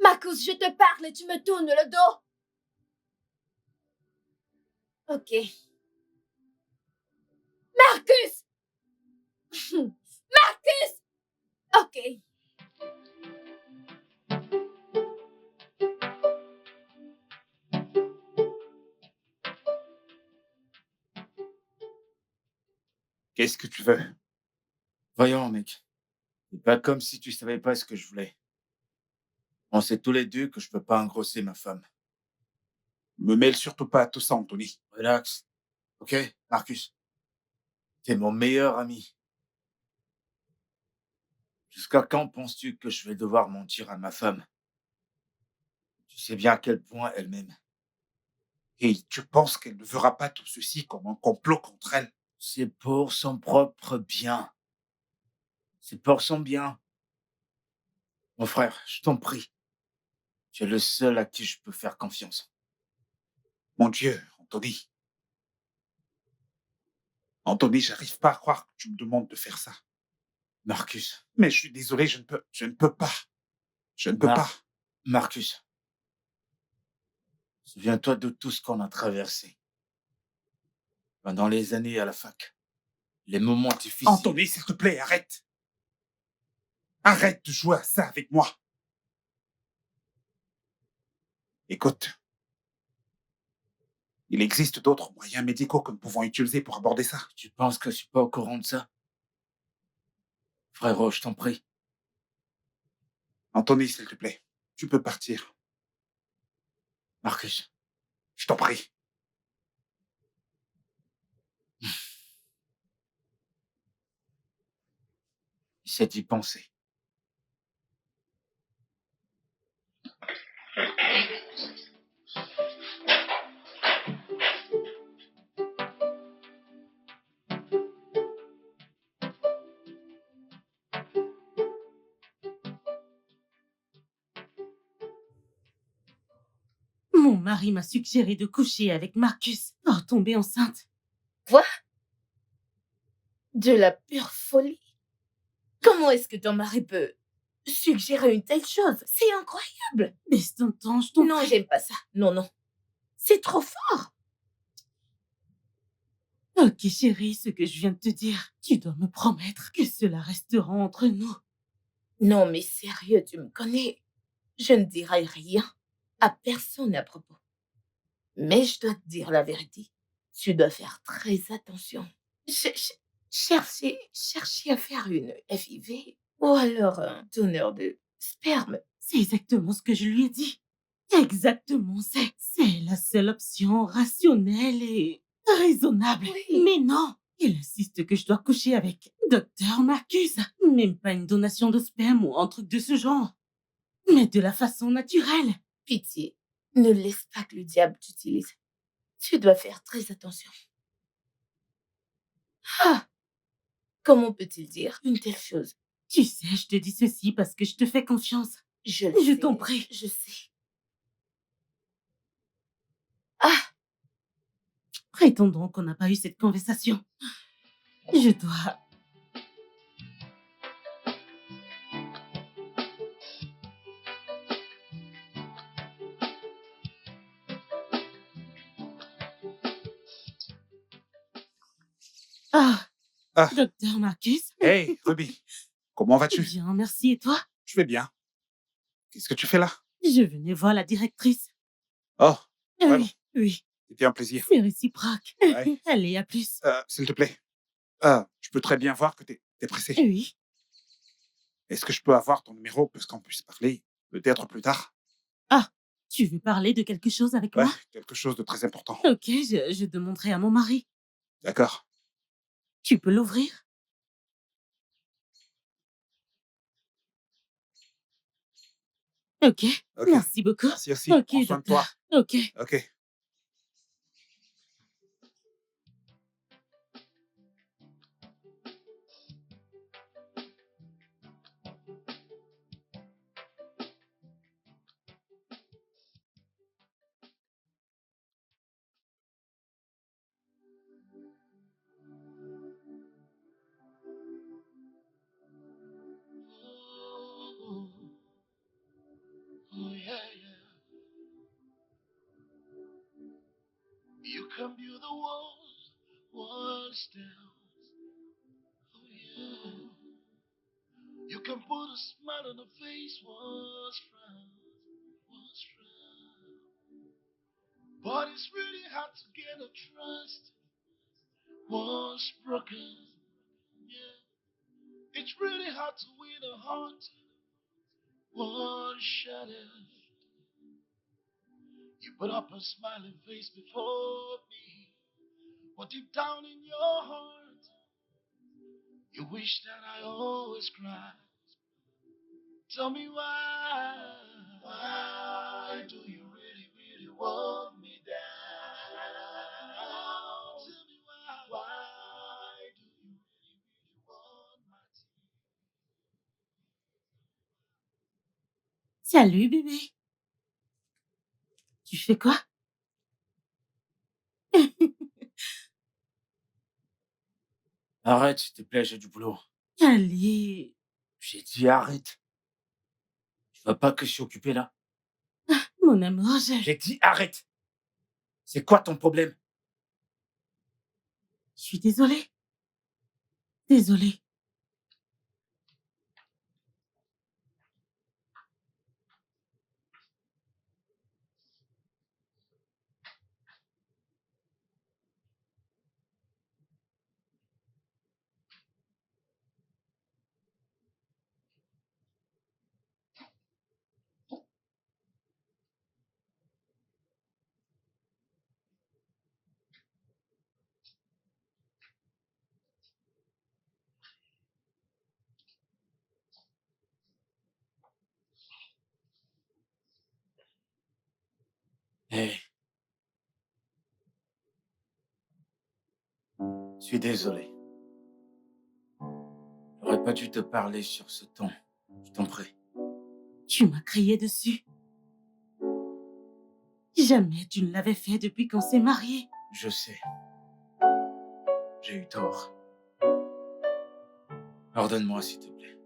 Marcus, je te parle et tu me tournes le dos. Ok. Marcus! Marcus! Ok. Qu'est-ce que tu veux? Voyons, mec. C'est pas comme si tu savais pas ce que je voulais. On sait tous les deux que je peux pas engrosser ma femme. Me mêle surtout pas à tout ça, Anthony. Relax. Ok, Marcus? T'es mon meilleur ami. Jusqu'à quand penses-tu que je vais devoir mentir à ma femme? Tu sais bien à quel point elle m'aime. Et tu penses qu'elle ne verra pas tout ceci comme un complot contre elle? C'est pour son propre bien. C'est pour son bien. Mon frère, je t'en prie. Tu es le seul à qui je peux faire confiance. Mon Dieu, Anthony. Anthony, j'arrive pas à croire que tu me demandes de faire ça. Marcus. Mais je suis désolé, je ne peux pas. Je ne peux pas. Marcus. Souviens-toi de tout ce qu'on a traversé. Pendant les années à la fac. Les moments difficiles. Anthony, s'il te plaît, arrête. Arrête de jouer à ça avec moi. Écoute. Il existe d'autres moyens médicaux que nous pouvons utiliser pour aborder ça. Tu penses que je suis pas au courant de ça? Frérot, je t'en prie. Anthony, s'il te plaît, tu peux partir. Marcus. Je t'en prie. Essaie d'y penser. Mon mari m'a suggéré de coucher avec Marcus pour tomber enceinte. Quoi? De la pure folie? Comment est-ce que ton mari peut suggérer une telle chose? C'est incroyable. Baisse ton ton, je t'en Non, prie. j'aime pas ça. Non, non. C'est trop fort. Ok, chérie, ce que je viens de te dire, tu dois me promettre que cela restera entre nous. Non, mais sérieux, tu me connais. Je ne dirai rien à personne à propos. Mais je dois te dire la vérité. Tu dois faire très attention. Cherchez à faire une FIV ou alors un donneur de sperme. C'est exactement ce que je lui ai dit. Exactement, c'est la seule option rationnelle et raisonnable. Oui. Mais non, il insiste que je dois coucher avec Docteur Marcus. Même pas une donation de sperme ou un truc de ce genre. Mais de la façon naturelle. Pitié, ne laisse pas que le diable t'utilise. Tu dois faire très attention. Ah! Comment peut-il dire une telle chose? Tu sais, je te dis ceci parce que je te fais confiance. Je Je sais, t'en prie. Je sais. Ah! Prétendons qu'on n'a pas eu cette conversation. Je dois... Ah, Ah. Docteur Marcus. Hey, Ruby, comment vas-tu? Bien, merci. Et toi? Je vais bien. Qu'est-ce que tu fais là? Je venais voir la directrice. Oh, vraiment? Oui, C'était un plaisir. c'est réciproque. Ouais. Allez, à plus. S'il te plaît. Je peux très bien voir que t'es pressé. Oui. Est-ce que je peux avoir ton numéro pour qu'on puisse parler peut-être plus tard? Ah, tu veux parler de quelque chose avec Ouais, moi? quelque chose de très important. Ok, je demanderai à mon mari. D'accord. Tu peux l'ouvrir? Ok, Ok. merci beaucoup. Merci aussi. Ok, Prends soin de toi. docteur. Ok. Ok. Oh, yeah, yeah. You can build the walls down. Oh, yeah. You can put a smile on the face, once frown. But it's really hard to get a trust once broken. Yeah. It's really hard to win a heart one shadow. You put up a smiling face before me, but deep down in your heart, you wish that I always cried. Tell me why. Why do you really, really want me down? Tell me why. Why do you really, really want my Salut bébé. Tu fais quoi? Arrête, s'il te plaît, j'ai du boulot. Allez, J'ai dit arrête. Tu vois pas que je suis occupé là? mon amour, J'ai dit arrête. C'est quoi ton problème? je suis désolée. Désolée. Hé. Je suis désolé. J'aurais pas dû te parler sur ce ton. Je t'en prie. Tu m'as crié dessus. Jamais tu ne l'avais fait depuis qu'on s'est mariés. Je sais. J'ai eu tort. Pardonne-moi, s'il te plaît.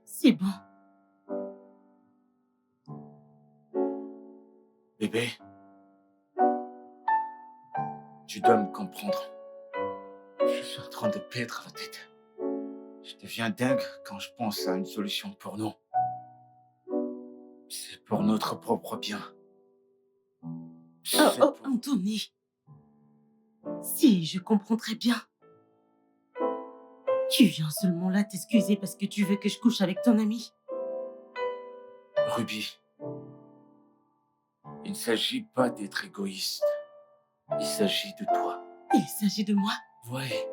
C'est bon. Bébé, tu dois me comprendre. Je suis en train de perdre la tête. Je deviens dingue quand je pense à une solution pour nous. C'est pour notre propre bien. Oh, C'est oh, pour... Anthony. Si, je comprends très bien. Tu viens seulement là t'excuser parce que tu veux que je couche avec ton ami. Ruby, il ne s'agit pas d'être égoïste. Il s'agit de toi. Il s'agit de moi. Ouais,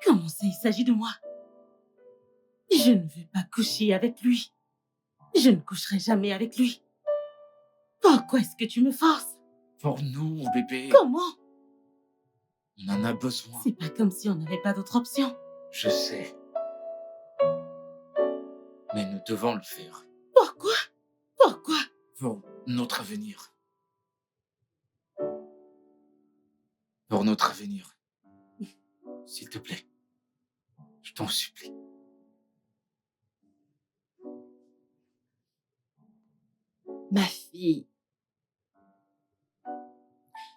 Comment ça, il s'agit de moi? Je ne veux pas coucher avec lui. Je ne coucherai jamais avec lui. Pourquoi est-ce que tu me forces? pour nous, bébé. Comment? On en a besoin. C'est pas comme si on n'avait pas d'autre option. Je sais. Mais nous devons le faire. Pourquoi? Pourquoi? Pour notre avenir. Pour notre avenir. S'il te plaît. Je t'en supplie. Ma fille,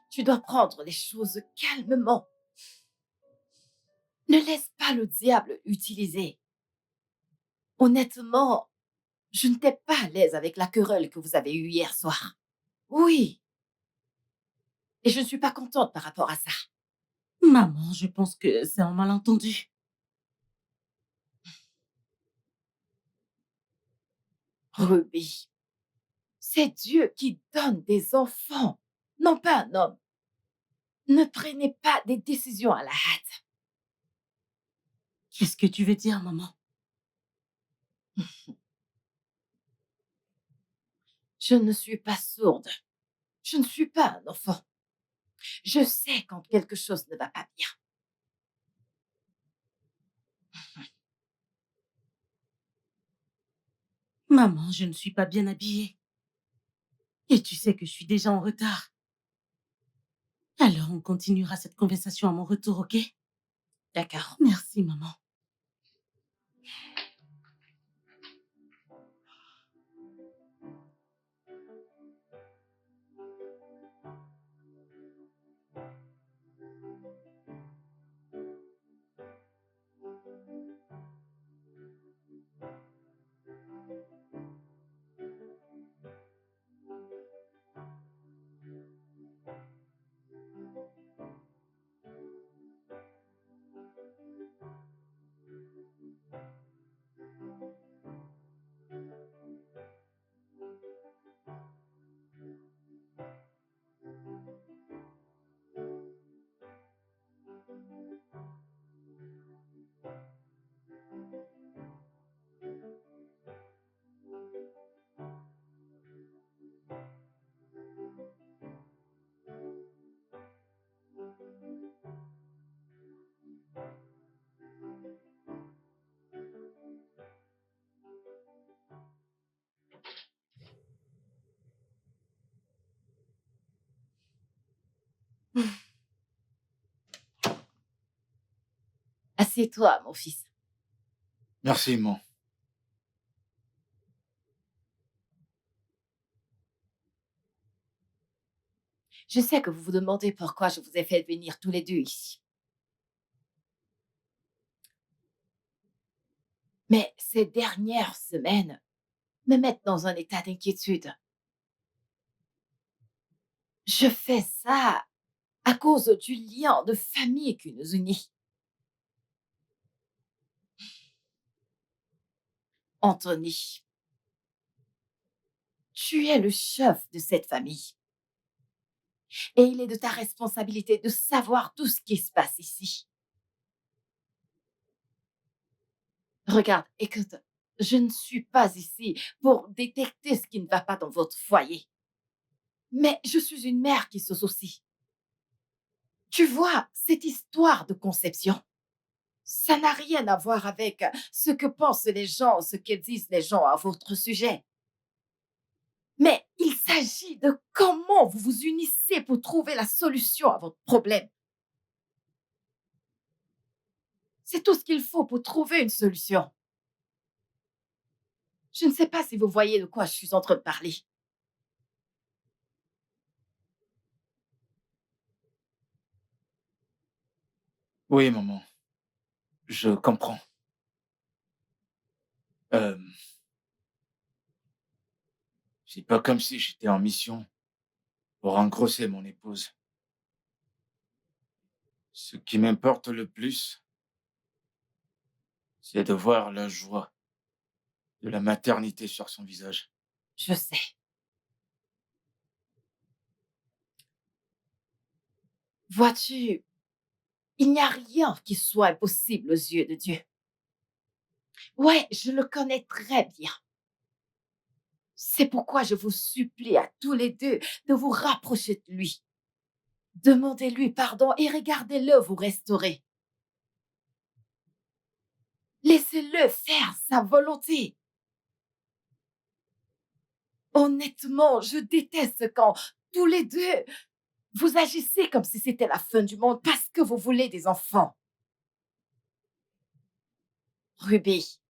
tu dois prendre les choses calmement. Ne laisse pas le diable utiliser. Honnêtement, je n'étais pas à l'aise avec la querelle que vous avez eue hier soir. Oui. Et je ne suis pas contente par rapport à ça. Maman, je pense que c'est un malentendu. Ruby, c'est Dieu qui donne des enfants, non pas un homme. Ne prenez pas des décisions à la hâte. Qu'est-ce que tu veux dire, maman? Je ne suis pas sourde. Je ne suis pas un enfant. Je sais quand quelque chose ne va pas bien. Maman, je ne suis pas bien habillée. Et tu sais que je suis déjà en retard. Alors, on continuera cette conversation à mon retour, ok? D'accord. Merci, maman. Assieds-toi, mon fils. Merci, maman. Je sais que vous vous demandez pourquoi je vous ai fait venir tous les deux ici. Mais ces dernières semaines me mettent dans un état d'inquiétude. Je fais ça à cause du lien de famille qui nous unit. Anthony, tu es le chef de cette famille. Et il est de ta responsabilité de savoir tout ce qui se passe ici. Regarde, écoute, je ne suis pas ici pour détecter ce qui ne va pas dans votre foyer. Mais je suis une mère qui se soucie. Tu vois, cette histoire de conception, ça n'a rien à voir avec ce que pensent les gens, ce que disent les gens à votre sujet. Mais il s'agit de comment vous vous unissez pour trouver la solution à votre problème. C'est tout ce qu'il faut pour trouver une solution. Je ne sais pas si vous voyez de quoi je suis en train de parler. Oui, maman. Je comprends. Euh, c'est pas comme si j'étais en mission pour engrosser mon épouse. Ce qui m'importe le plus, c'est de voir la joie de la maternité sur son visage. Je sais. Vois-tu, il n'y a rien qui soit impossible aux yeux de Dieu. Ouais, je le connais très bien. C'est pourquoi je vous supplie à tous les deux de vous rapprocher de lui. Demandez-lui pardon et regardez-le vous restaurer. Laissez-le faire sa volonté. Honnêtement, je déteste quand tous les deux, vous agissez comme si c'était la fin du monde parce que vous voulez des enfants. Ruby,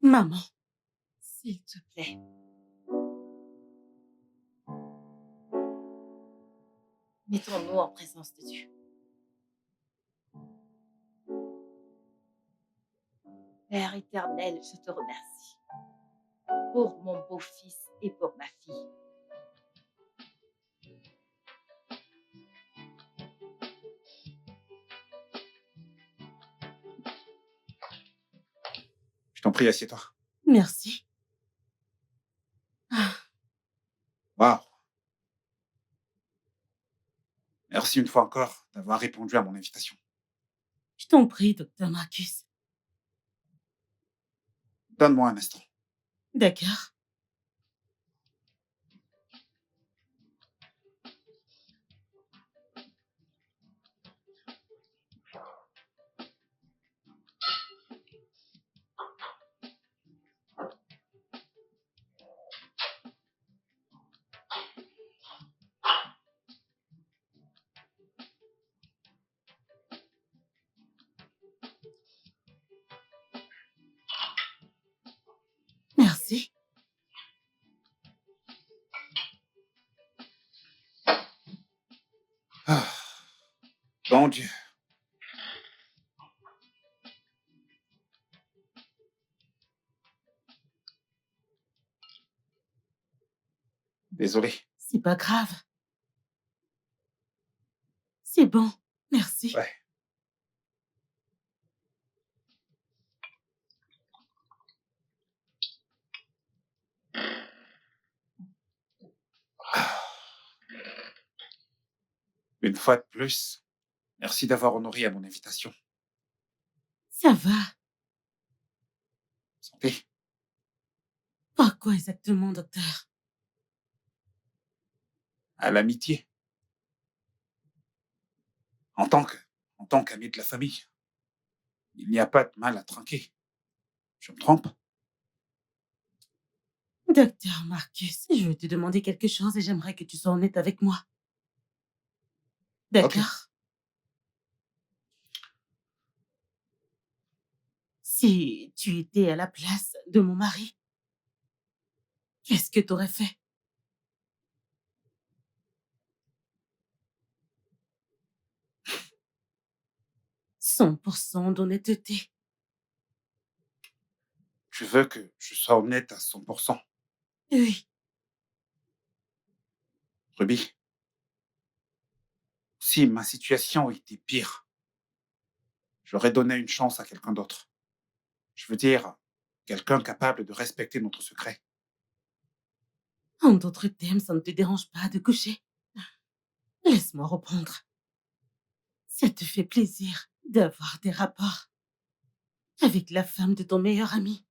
Maman, s'il te plaît. Mettons-nous en présence de Dieu. Père éternel, je te remercie pour mon beau-fils et pour ma fille. Je t'en prie, assieds-toi. merci. Ah, Waouh. Merci une fois encore d'avoir répondu à mon invitation. je t'en prie, docteur Marcus. Donne-moi un instant. D'accord. Merci. Ah, bon Dieu. Désolé. C'est pas grave. C'est bon. Merci. Ouais. Ah. Une fois de plus, merci d'avoir honoré à mon invitation. Ça va. Santé. Pourquoi exactement, docteur? À l'amitié. En tant qu'ami de la famille, il n'y a pas de mal à trinquer. Je me trompe? Docteur Marcus, je veux te demander quelque chose et j'aimerais que tu sois honnête avec moi. D'accord? Si tu étais à la place de mon mari, qu'est-ce que tu aurais fait? 100% d'honnêteté. Tu veux que je sois honnête à 100%. Oui. Ruby, si ma situation était pire, j'aurais donné une chance à quelqu'un d'autre. Je veux dire, quelqu'un capable de respecter notre secret. En d'autres termes, ça ne te dérange pas de coucher? Laisse-moi reprendre. Ça te fait plaisir d'avoir des rapports avec la femme de ton meilleur ami.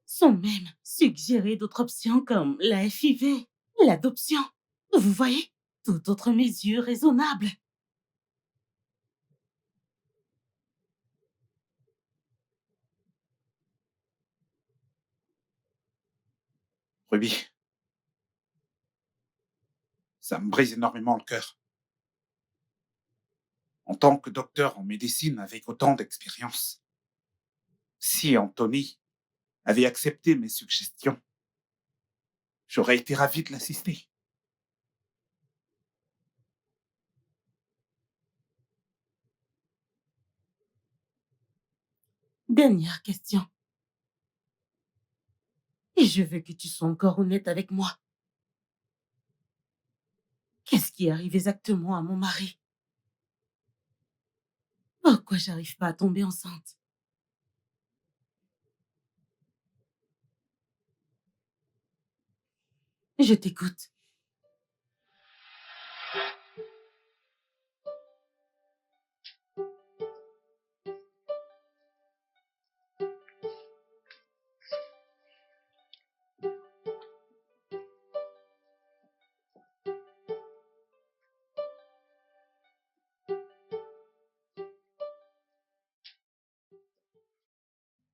Sans même suggérer d'autres options comme la FIV, l'adoption. Vous voyez? Toute autre mesure raisonnable. Ruby, ça me brise énormément le cœur. En tant que docteur en médecine avec autant d'expérience, si Anthony avait accepté mes suggestions, j'aurais été ravi de l'assister. Dernière question. Et je veux que tu sois encore honnête avec moi. Qu'est-ce qui arrive exactement à mon mari? Pourquoi j'arrive pas à tomber enceinte? Je t'écoute.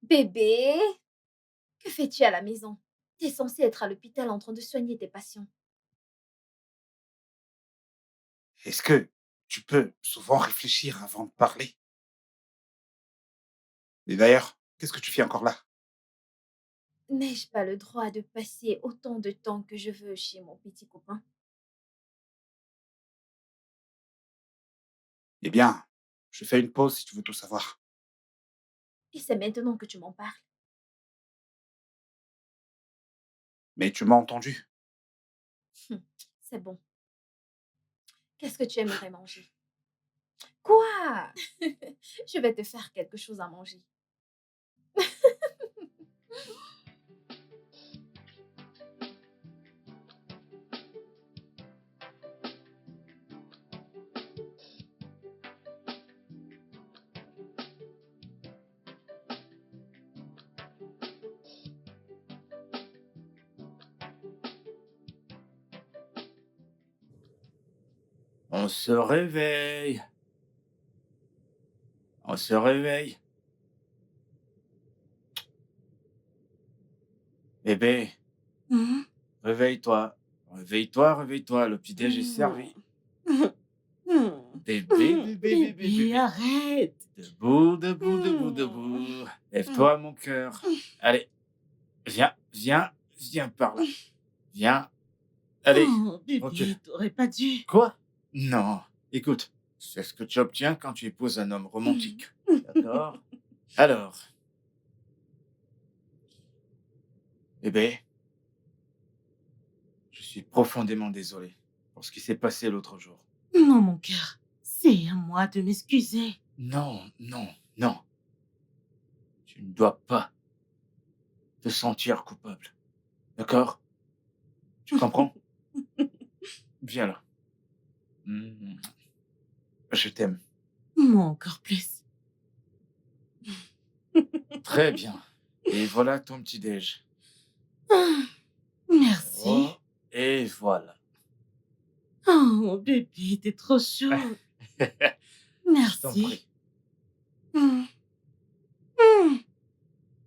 Bébé, que fais-tu à la maison? T'es censée être à l'hôpital en train de soigner tes patients. Est-ce que tu peux souvent réfléchir avant de parler? Et d'ailleurs, qu'est-ce que tu fais encore là? N'ai-je pas le droit de passer autant de temps que je veux chez mon petit copain? Eh bien, je fais une pause si tu veux tout savoir. Et c'est maintenant que tu m'en parles. Mais tu m'as entendu. C'est bon. Qu'est-ce que tu aimerais manger? Quoi? Je vais te faire quelque chose à manger. On se réveille. On se réveille. Bébé, Mhm. réveille-toi. Réveille-toi, réveille-toi. Le petit-déj est servi. Mhm. Bébé, bébé, bébé, Bébé, bébé. arrête. Debout, debout, debout, debout. Lève-toi, mon cœur. Allez, viens, viens, viens par là. Viens. Allez, Oh, ok. bébé, t'aurais pas dû. Quoi? Non. Écoute, c'est ce que tu obtiens quand tu épouses un homme romantique. D'accord? Alors, bébé, je suis profondément désolé pour ce qui s'est passé l'autre jour. Non, mon cœur, c'est à moi de m'excuser. Non, non, non. Tu ne dois pas te sentir coupable. D'accord? Tu comprends? Viens là. Mm. Je t'aime. Moi encore plus. Très bien. Et voilà ton petit-déj. Ah, merci. Oh, et voilà. Oh, bébé, t'es trop chaud. Je t'en Merci. prie. Mm. Mm.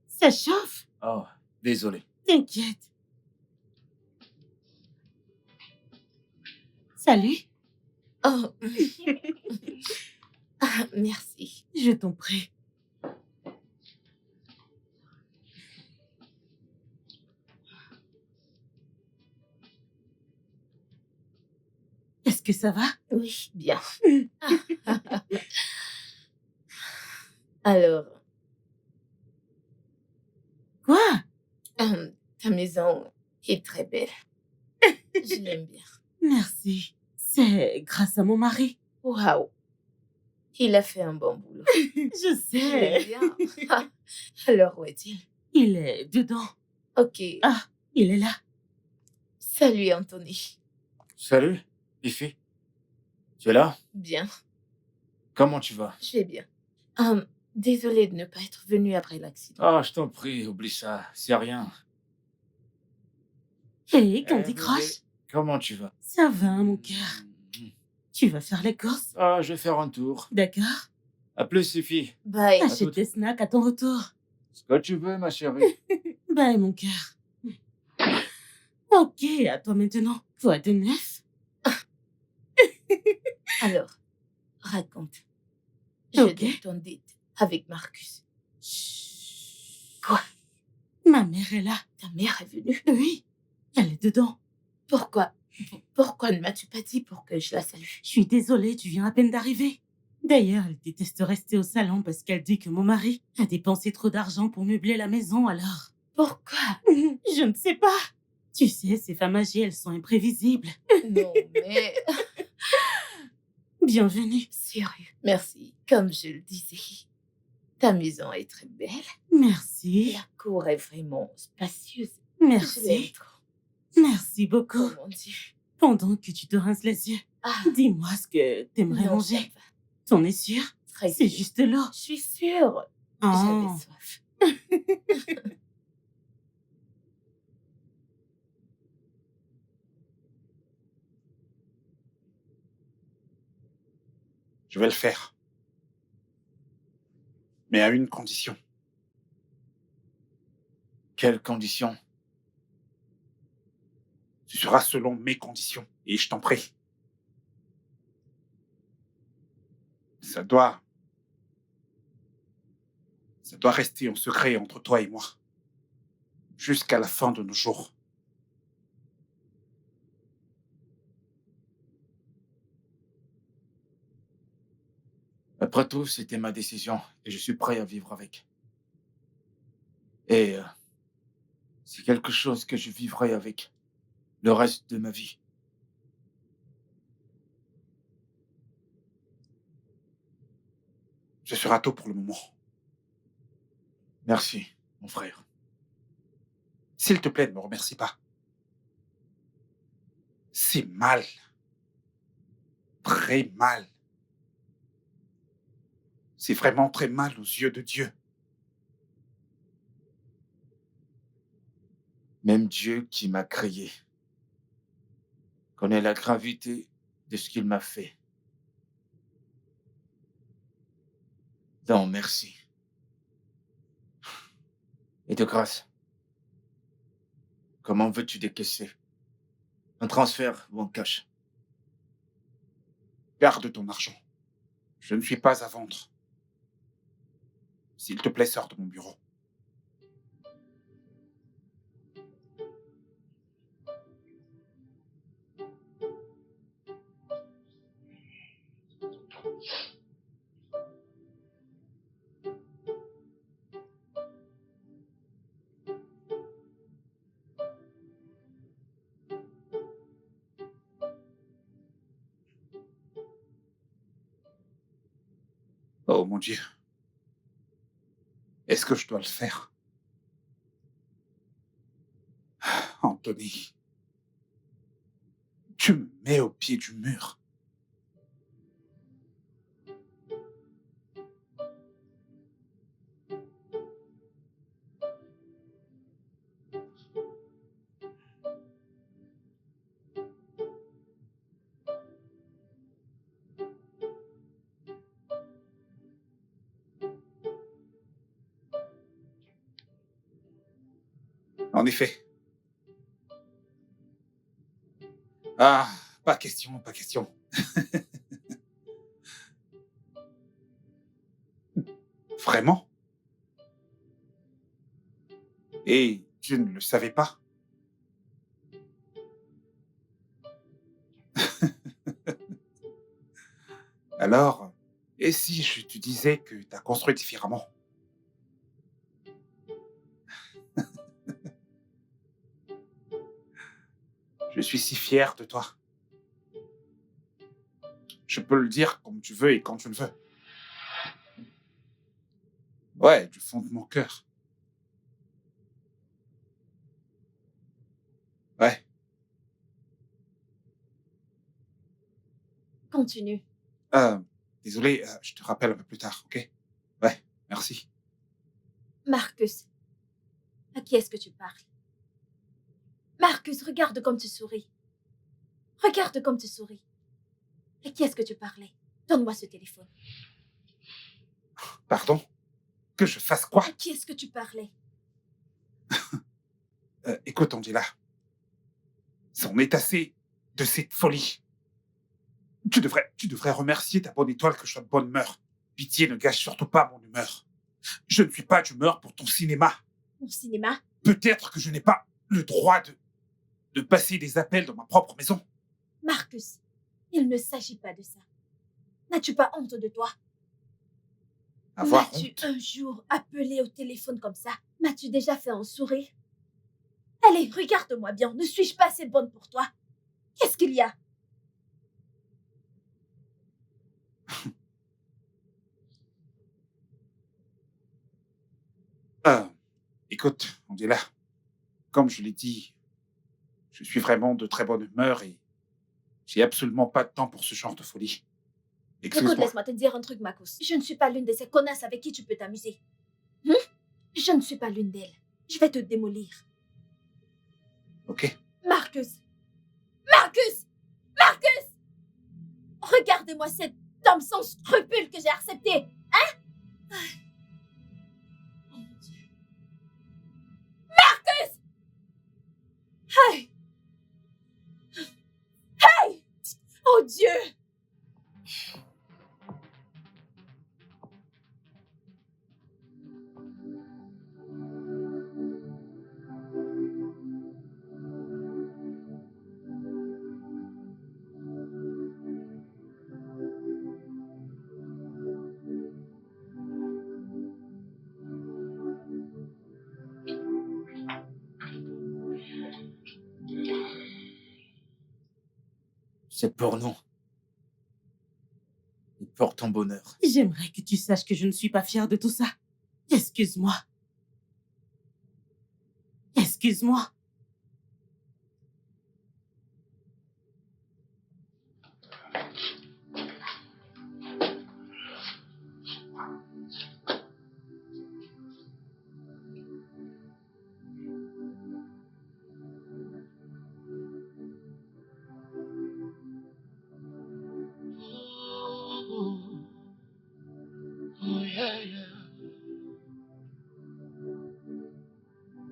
Ça chauffe? Oh, désolé. T'inquiète. Salut. Oh, ah, merci. Je t'en prie. que ça va? Oui, bien. Alors, Quoi? ta maison est très belle. Je l'aime bien. Merci. C'est grâce à mon mari. Waouh, il a fait un bon boulot. Je Je l'aime sais. bien. Alors, où est-il? Il est dedans. Ok. Ah, il est là. Salut, Anthony. Salut, Fifi. Tu es là? Bien, Comment tu vas? je vais bien. Désolée de ne pas être venue après l'accident. Ah, je t'en prie, oublie ça. C'est rien. Hé, Candy bébé, Crush. comment tu vas? Ça va, mon cœur. Tu vas faire les courses? Ah, je vais faire un tour. D'accord. À plus, Fifi. Bye. Achète toutes. des snacks à ton retour. Ce que tu veux, ma chérie. Bye, mon cœur. Ok, à toi maintenant. Quoi de neuf? Alors, raconte. Je Ok. donne ton date avec Marcus. Quoi? Ma mère est là. Ta mère est venue. Oui, elle est dedans. Pourquoi Pourquoi ne m'as-tu pas dit pour que je la salue? Je suis désolée, tu viens à peine d'arriver. D'ailleurs, elle déteste rester au salon parce qu'elle dit que mon mari a dépensé trop d'argent pour meubler la maison, alors... Pourquoi? Je ne sais pas. Tu sais, ces femmes âgées, elles sont imprévisibles. Non, mais... Bienvenue. Sérieux. Merci. Comme je le disais, ta maison est très belle. Merci. La cour est vraiment spacieuse. Je l'aime Merci. trop. Merci beaucoup. Oh mon Dieu. Pendant que tu te rinces les yeux, Ah, dis-moi ce que t'aimerais non, manger. ça va. T'en es sûr? Très C'est bien. juste l'eau. Je suis sûre. Oh. J'avais soif. Je vais le faire. Mais à une condition. Quelles conditions? Ce sera selon mes conditions. Et je t'en prie. Ça doit rester en secret entre toi et moi. Jusqu'à la fin de nos jours. Après tout, c'était ma décision et je suis prêt à vivre avec. Et c'est quelque chose que je vivrai avec le reste de ma vie. Ce sera tout pour le moment. Merci, mon frère. S'il te plaît, ne me remercie pas. C'est mal. Très mal. C'est vraiment très mal aux yeux de Dieu. Même Dieu qui m'a créé connaît la gravité de ce qu'il m'a fait. Donc, merci. Et de grâce, comment veux-tu décaisser? Un transfert ou un cash? Garde ton argent. Je ne suis pas à vendre. S'il te plaît, sors de mon bureau. Oh mon Dieu. Est-ce que je dois le faire? Anthony, tu me mets au pied du mur. En effet. Ah, pas question, pas question. Vraiment? Et tu ne le savais pas? Alors, et si je te disais que tu as construit différemment? Je suis si fier de toi. Je peux le dire comme tu veux et quand tu le veux. Ouais, du fond de mon cœur. Ouais, Continue. euh, désolé, je te rappelle un peu plus tard, ok? Ouais, merci. Marcus, à qui est-ce que tu parles? Marcus, regarde comme tu souris. Regarde comme tu souris. À qui est-ce que tu parlais? Donne-moi ce téléphone. Pardon? Que je fasse quoi? À qui est-ce que tu parlais? Écoute, Angela, c'en est assez de cette folie. Tu devrais remercier ta bonne étoile que je sois de bonne humeur. Pitié, ne gâche surtout pas mon humeur. Je ne suis pas d'humeur pour ton cinéma. Mon cinéma? Peut-être que je n'ai pas le droit de passer des appels dans ma propre maison. Marcus, il ne s'agit pas de ça. N'as-tu pas honte de toi? Avoir M'as-tu honte. un jour appelé au téléphone comme ça? M'as-tu déjà fait un sourire? Allez, regarde-moi bien. Ne suis-je pas assez bonne pour toi? Qu'est-ce qu'il y a? Écoute, Angela, comme je l'ai dit, je suis vraiment de très bonne humeur et j'ai absolument pas de temps pour ce genre de folie. Écoute, Excuse-moi. laisse-moi te dire un truc, Marcus. Je ne suis pas l'une de ces connasses avec qui tu peux t'amuser. Je ne suis pas l'une d'elles. Je vais te démolir. Ok? Marcus! Marcus! Marcus! Regardez-moi cet homme sans scrupules que j'ai accepté. Hein? Oh mon Dieu. Marcus! Hey! Hey! Oh Dieu! C'est pour nous. Et pour ton bonheur. J'aimerais que tu saches que je ne suis pas fière de tout ça. Excuse-moi. Excuse-moi. Oh, oh, yeah, yeah.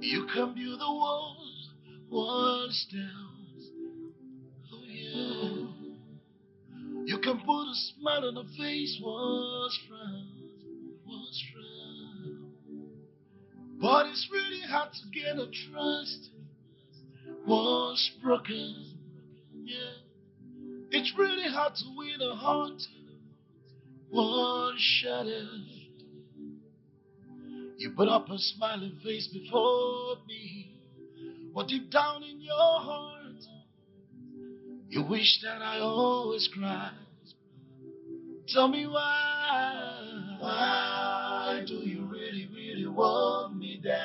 You can build the walls down. Oh, yeah. You can put a smile on a face, once frown. But it's really hard to get a trust once broken. Yeah, it's really hard to win a heart once shattered. You put up a smiling face before me, but deep down in your heart, you wish that I always cried. Tell me why? Why do you really, really want me down?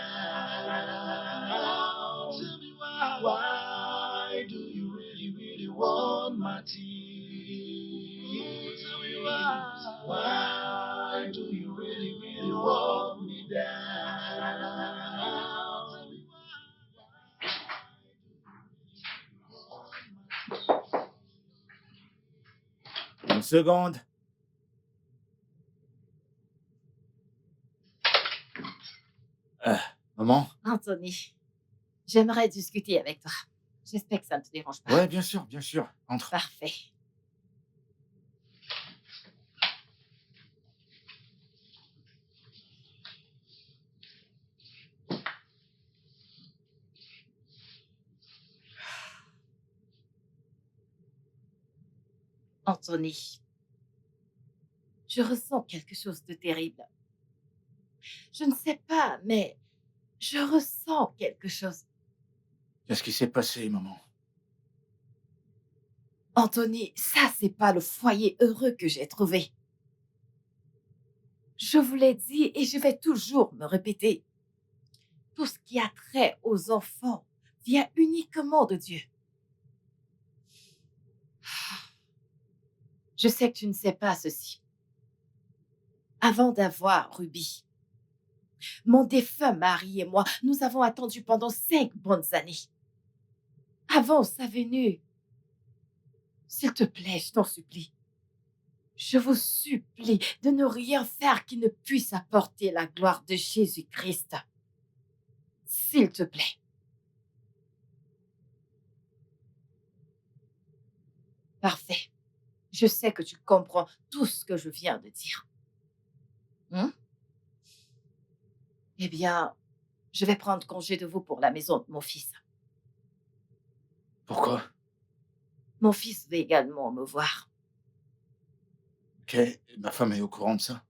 Tell me why? Why do you really, really want my tears? Tell me why? Why do you really, really want me down? Tell me why? Une seconde. Maman? Anthony, j'aimerais discuter avec toi. J'espère que ça ne te dérange pas. Ouais, bien sûr, bien sûr. Entre. Parfait. Anthony, Je ressens quelque chose de terrible. Je ne sais pas, mais je ressens quelque chose. Qu'est-ce qui s'est passé, maman? Anthony, ça, c'est pas le foyer heureux que j'ai trouvé. Je vous l'ai dit et je vais toujours me répéter. Tout ce qui a trait aux enfants vient uniquement de Dieu. Je sais que tu ne sais pas ceci. Avant d'avoir Ruby, mon défunt mari et moi, nous avons attendu pendant 5 bonnes années. Avant sa venue, s'il te plaît, je t'en supplie. Je vous supplie de ne rien faire qui ne puisse apporter la gloire de Jésus-Christ. S'il te plaît. Parfait. Je sais que tu comprends tout ce que je viens de dire. Eh bien, je vais prendre congé de vous pour la maison de mon fils. Pourquoi? Mon fils veut également me voir. Ok, ma femme est au courant de ça.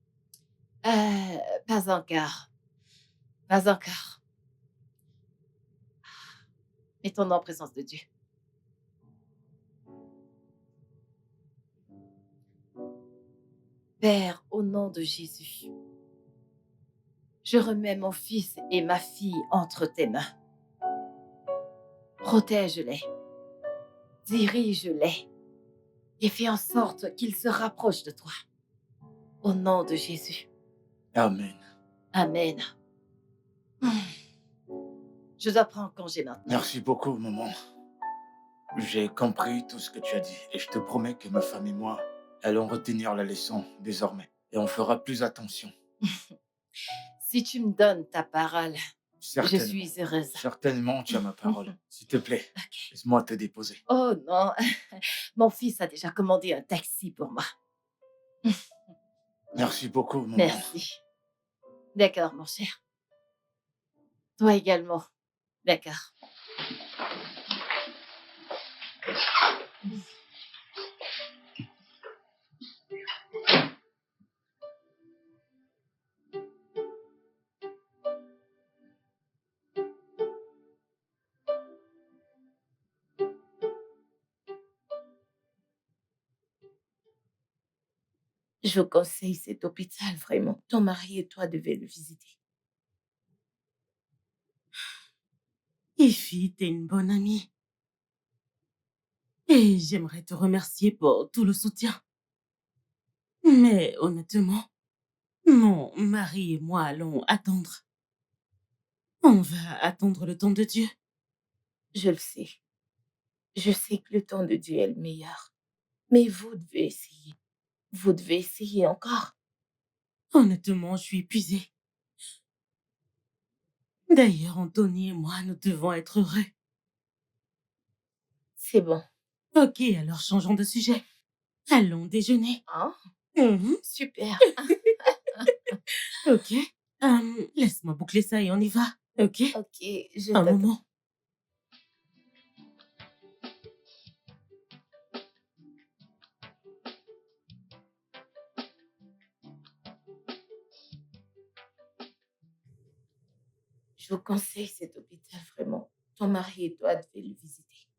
Pas encore. Pas encore. Mettons-nous en présence de Dieu. Père, au nom de Jésus, je remets mon fils et ma fille entre tes mains. Protège-les, dirige-les et fais en sorte qu'ils se rapprochent de toi. Au nom de Jésus. Amen. Amen. Je dois prendre congé maintenant. Merci beaucoup, maman. J'ai compris tout ce que tu as dit et je te promets que ma femme et moi allons retenir la leçon désormais et on fera plus attention. Si tu me donnes ta parole, je Certainement. suis heureuse. Certainement, tu as ma parole. S'il te plaît, Ok. laisse-moi te déposer. Oh non, mon fils a déjà commandé un taxi pour moi. Merci beaucoup, maman. Merci. D'accord, mon cher. Toi également. D'accord. Je vous conseille cet hôpital, vraiment. Ton mari et toi devez le visiter. Ify, t'es une bonne amie. Et j'aimerais te remercier pour tout le soutien. Mais honnêtement, mon mari et moi allons attendre. On va attendre le temps de Dieu. Je le sais. Je sais que le temps de Dieu est le meilleur. Mais vous devez essayer. Vous devez essayer encore. Honnêtement, je suis épuisée. D'ailleurs, Anthony et moi, nous devons être heureux. C'est bon. Ok, alors changeons de sujet. Allons déjeuner. Hein? Mhm. Super. Ok. Laisse-moi boucler ça et on y va. Ok? Ok, je Un t'attends. moment. Je vous conseille cet hôpital, vraiment. Ton mari et toi devez le visiter.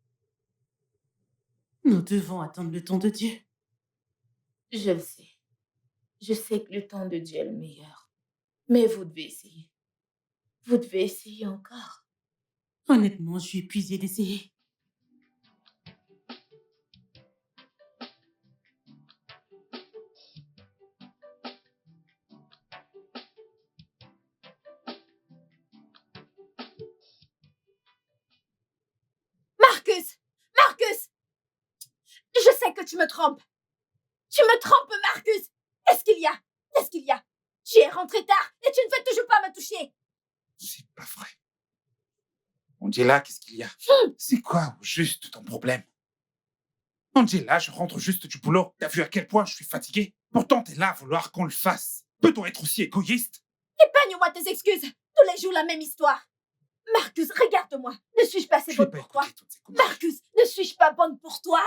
Nous devons attendre le temps de Dieu. Je le sais. Je sais que le temps de Dieu est le meilleur. Mais vous devez essayer. Vous devez essayer encore. Honnêtement, je suis épuisée d'essayer. Marcus! Marcus! Je sais que tu me trompes. Tu me trompes, Marcus! Qu'est-ce qu'il y a? Qu'est-ce qu'il y a? Tu es rentré tard et tu ne veux toujours pas me toucher. C'est pas vrai. Angela, qu'est-ce qu'il y a? C'est quoi au juste ton problème? Angela, je rentre juste du boulot. T'as vu à quel point je suis fatigué? Pourtant, t'es là à vouloir qu'on le fasse. Peut-on être aussi égoïste? Épargne-moi tes excuses. Tous les jours, la même histoire. Marcus, regarde-moi. Ne suis-je pas assez Je n'ai bonne pas pour toi? écouté toutes ces conneries. Marcus, ne suis-je pas bonne pour toi?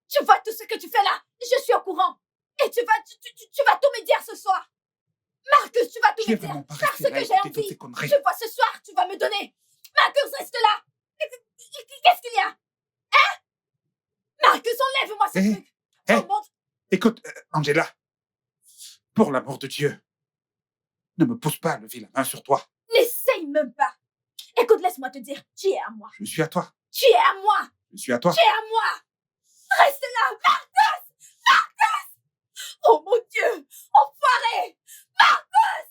Tu vois tout ce que tu fais là? Je suis au courant. Et tu vas tout me dire ce soir. Marcus, tu vas tout Tu es me dire. vraiment pas Parce resté là que à j'ai écouter toutes envie. ces conneries. Tu vois, ce soir, tu vas me donner. Marcus, reste là. Qu'est-ce qu'il y a? Hein? Marcus, enlève-moi ce Eh, truc. eh. Oh mon... Écoute, Angela, pour l'amour de Dieu, ne me pousse pas à lever la main sur toi. N'essaye même pas. Écoute, laisse-moi te dire, tu es à moi. Je suis à toi. Tu es à moi. Je suis à toi. Tu es à moi. Reste là, Marcus. Marcus. Oh mon Dieu. Enfoiré. Marcus.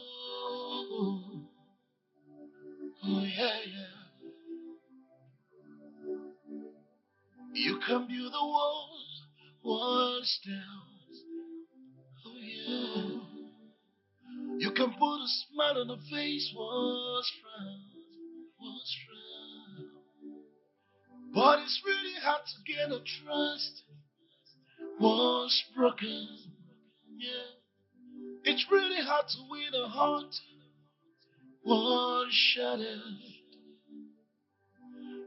Oh, oh yeah, yeah. You can build the walls down. Oh yeah. You can put a smile on the face, was frown. But it's really hard to get a trust once broken. Yeah. It's really hard to win a heart once shattered.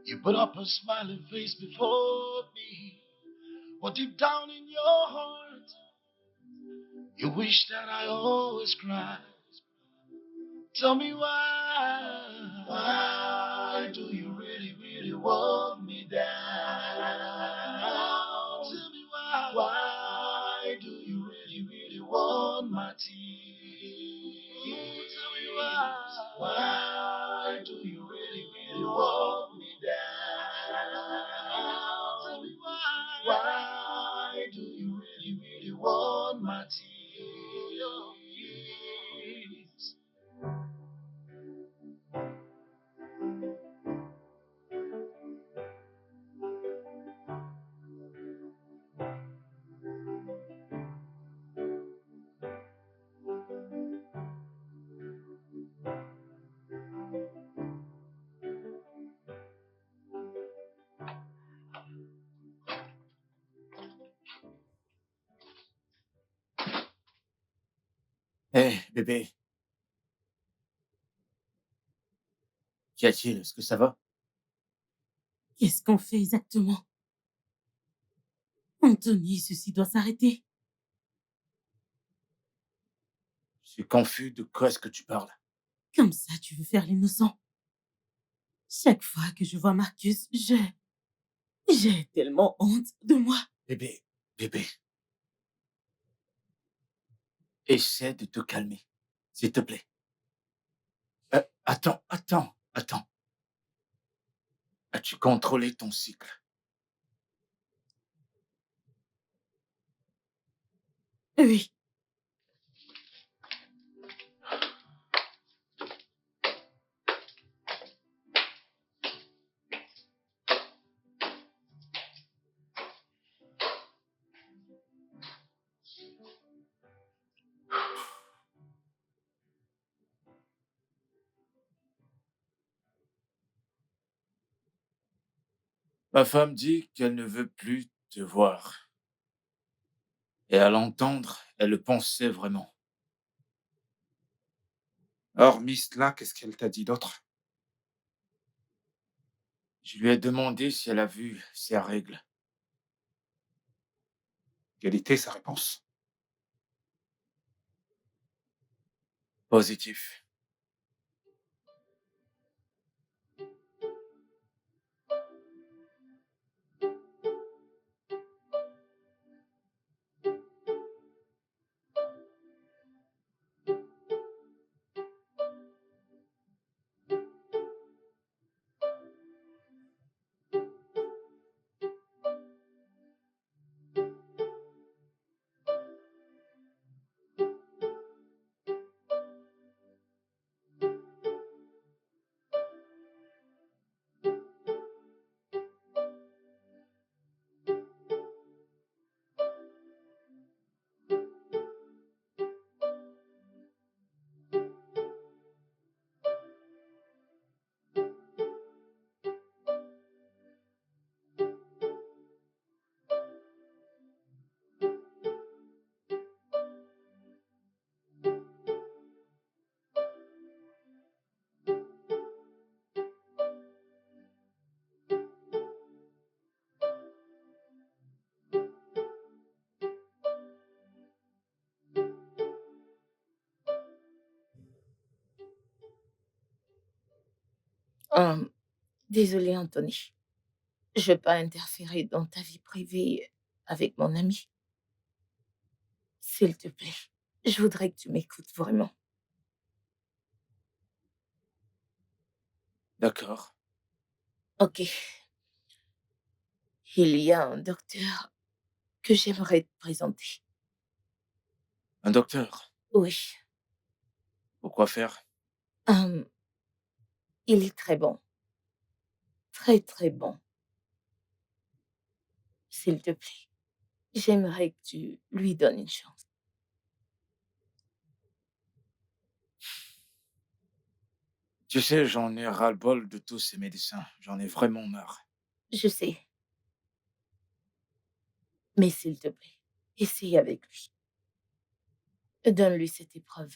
You put up a smiling face before me, but deep down in your heart, you wish that I always cried. Tell me why. Why do you really, really want me down? Tell me why. Why do you really, really want my tears? Tell me why. Why do you really, really want me down? Tell me why. Why do you really, really want my tears? Hé, bébé, qu'y a-t-il? Est-ce que ça va? Qu'est-ce qu'on fait exactement? Anthony, ceci doit s'arrêter. Je suis confus, de quoi est-ce que tu parles? Comme ça, tu veux faire l'innocent. Chaque fois que je vois Marcus, j'ai tellement honte de moi. Bébé, essaie de te calmer, s'il te plaît. Attends. As-tu contrôlé ton cycle? Oui, Ma femme dit qu'elle ne veut plus te voir. Et à l'entendre, elle le pensait vraiment. Hormis cela, qu'est-ce qu'elle t'a dit d'autre? Je lui ai demandé si elle a vu ses règles. Quelle était sa réponse? Positif. Hum, Désolée, Anthony. Je veux pas interférer dans ta vie privée avec mon ami. S'il te plaît, je voudrais que tu m'écoutes vraiment. D'accord. Ok. Il y a un docteur que j'aimerais te présenter. Un docteur. Oui. Pourquoi faire? Hum, il est très bon. Très, très bon. S'il te plaît, j'aimerais que tu lui donnes une chance. Tu sais, j'en ai ras-le-bol de tous ces médecins. J'en ai vraiment marre. Je sais, mais s'il te plaît, essaye avec lui. Donne-lui cette épreuve.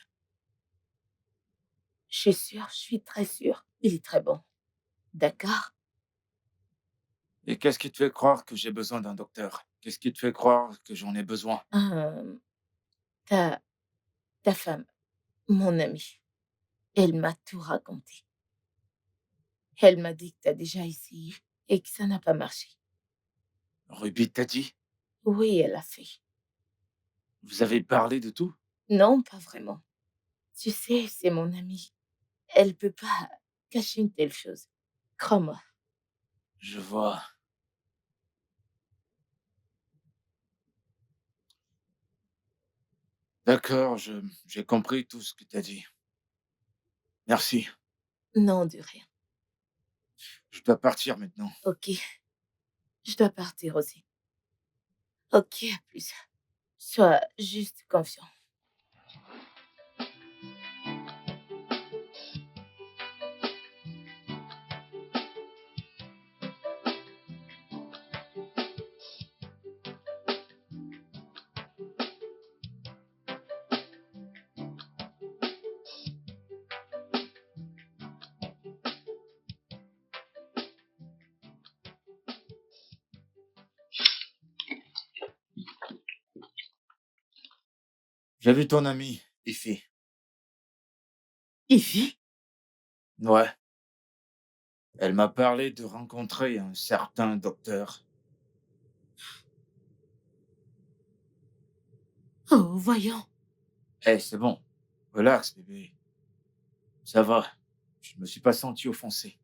Je suis très sûre, il est très bon. D'accord? Et qu'est-ce qui te fait croire que j'ai besoin d'un docteur? Qu'est-ce qui te fait croire que j'en ai besoin? Hum, ta, ta femme, mon amie, elle m'a tout raconté. Elle m'a dit que tu as déjà essayé et que ça n'a pas marché. Ruby t'a dit? Oui, elle a fait. Vous avez parlé de tout? Non, pas vraiment. Tu sais, c'est mon amie. Elle peut pas cacher une telle chose. Crois-moi. Je vois. D'accord, j'ai compris tout ce que t'as dit. Merci. Non, de rien. Je dois partir maintenant. Ok, je dois partir aussi. Ok, à plus. Sois juste confiant. J'ai vu ton amie, Ify. Ify? Ouais. Elle m'a parlé de rencontrer un certain docteur. Oh, voyons. Eh, c'est bon. Relax, bébé. Ça va. Je me suis pas senti offensé.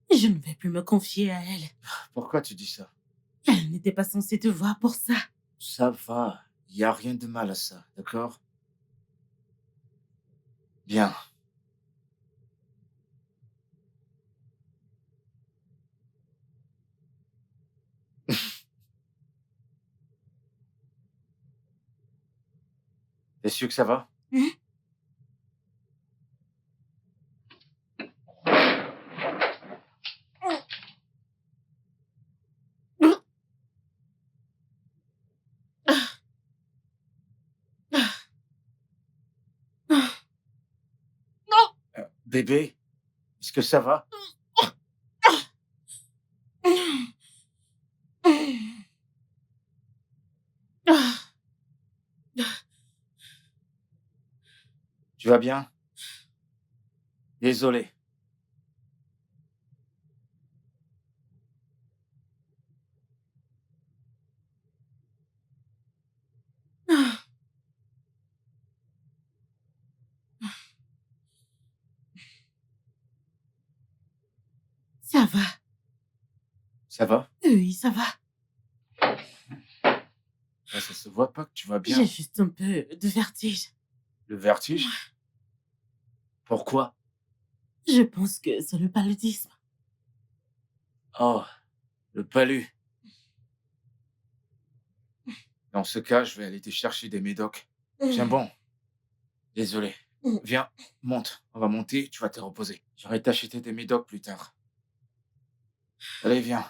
Je ne vais plus me confier à elle. Pourquoi tu dis ça? Elle n'était pas censée te voir pour ça. Ça va. Il y a rien de mal à ça, d'accord? Bien. T'es sûr que ça va? Hein? Bébé, est-ce que ça va? Ah, Tu vas bien? Désolé. ah, ça va. Ça va? Oui, ça va. Ah, ça se voit pas que tu vas bien. J'ai juste un peu de vertige. Le vertige? Pourquoi? Je pense que c'est le paludisme. Oh, le palu. Dans ce cas, je vais aller te chercher des médocs. Tiens bon. Désolé. Viens, monte. On va monter, tu vas te reposer. J'irai t'acheter des médocs plus tard. Allez, viens.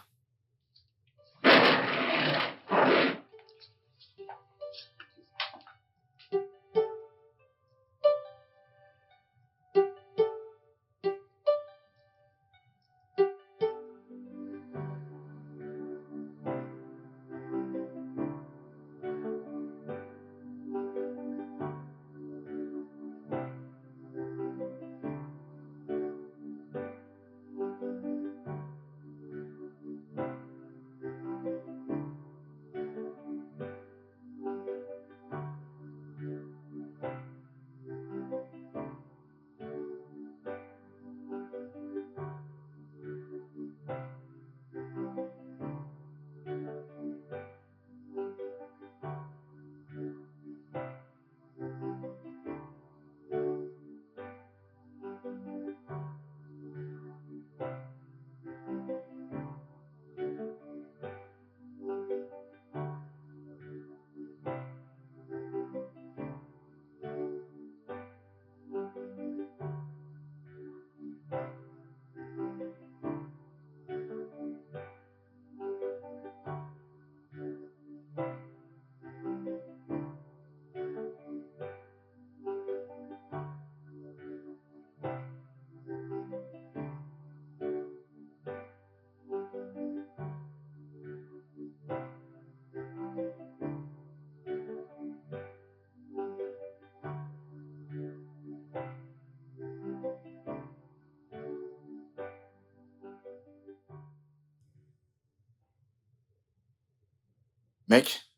Mec,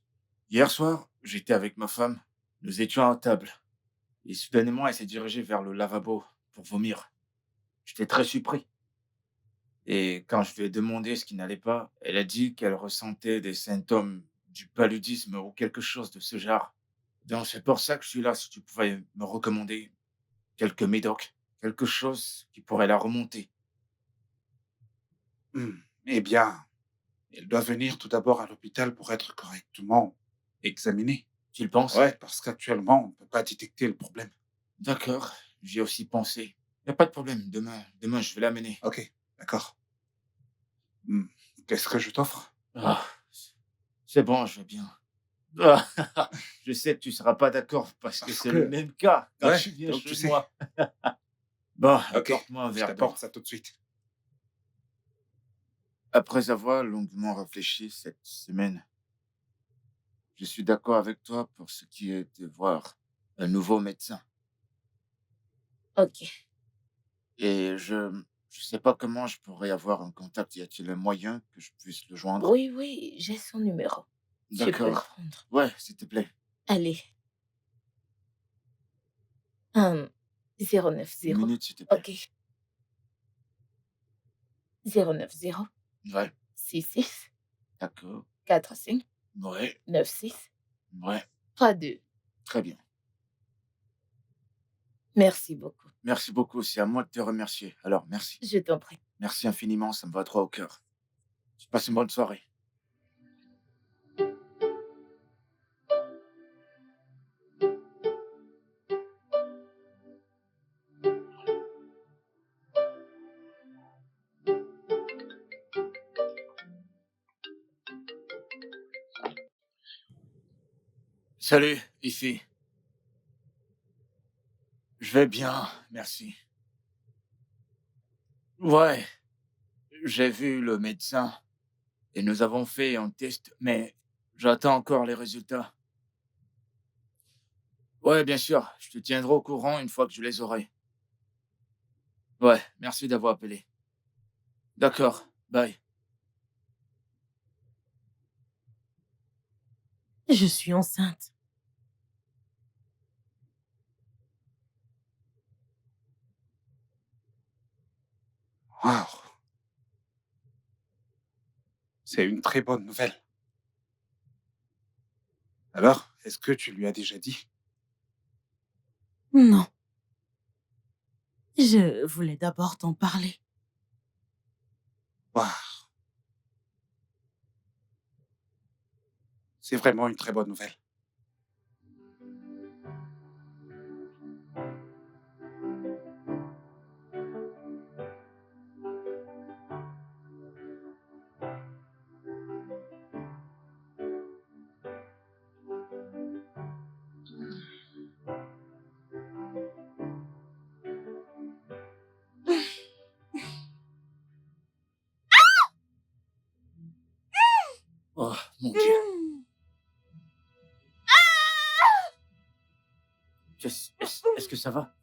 hier soir, j'étais avec ma femme. Nous étions à table. Et soudainement, elle s'est dirigée vers le lavabo pour vomir. J'étais très surpris. Et quand je lui ai demandé ce qui n'allait pas, elle a dit qu'elle ressentait des symptômes du paludisme ou quelque chose de ce genre. Donc c'est pour ça que je suis là, si tu pouvais me recommander quelques médocs, quelque chose qui pourrait la remonter. Eh bien, elle doit venir tout d'abord à l'hôpital pour être correctement examinée. Tu le penses? Ouais, parce qu'actuellement, on ne peut pas détecter le problème. D'accord, j'y ai aussi pensé. Il n'y a pas de problème, demain je vais l'amener. Ok, d'accord. Hmm, Qu'est-ce que je t'offre? Ah, c'est bon, je vais bien. Ah, je sais que tu seras pas d'accord parce que Parce c'est que... le même cas quand Ouais, tu viens donc tu chez sais. moi. Bon, Ok, apporte-moi un je verre d'eau. t'apporte ça tout de suite. Après avoir longuement réfléchi cette semaine, je suis d'accord avec toi pour ce qui est de voir un nouveau médecin. Ok. Et je sais pas comment je pourrais avoir un contact. Y a-t-il un moyen que je puisse le joindre? Oui, oui, j'ai son numéro. Tu peux le D'accord. prendre. Ouais, s'il te plaît. Allez. 090. Une minute, s'il te plaît. Ok. 090 Ouais, 66 d'accord. 45 Ouais, 96 ouais, 32. très bien. Merci beaucoup. Merci beaucoup. C'est à moi de te remercier. Alors, merci. Je t'en prie. Merci infiniment. Ça me va droit au cœur. Tu passes une bonne soirée. Salut, ici. Je vais bien, merci. Ouais, j'ai vu le médecin et nous avons fait un test, mais j'attends encore les résultats. Ouais, bien sûr, je te tiendrai au courant une fois que je les aurai. Ouais, merci d'avoir appelé. D'accord, bye. Je suis enceinte. Waouh, c'est une très bonne nouvelle. Alors, est-ce que tu lui as déjà dit? Non, je voulais d'abord t'en parler. Waouh, c'est vraiment une très bonne nouvelle. Oh, mon Dieu. Est-ce que ça va?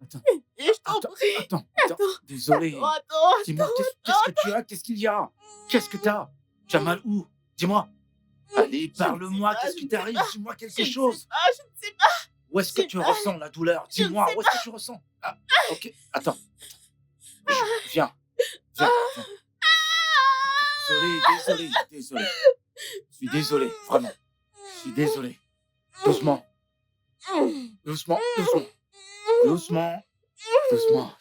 Attends, Je t'en attends, prie. attends. Désolé. Attends. Dis-moi, qu'est-ce que tu as? Qu'est-ce qu'il y a? Qu'est-ce que t'as? Tu as mal où? Dis-moi. Allez, parle-moi, qu'est-ce qui t'arrive? Dis-moi quelque chose. Je ne sais pas. Où est-ce que j'ai tu mal. ressens la douleur? Je ne Dis-moi, sais où est-ce que tu ressens? Ah, ok, attends. Viens. Désolé. Je suis désolé, vraiment. Je suis désolé. Doucement. Je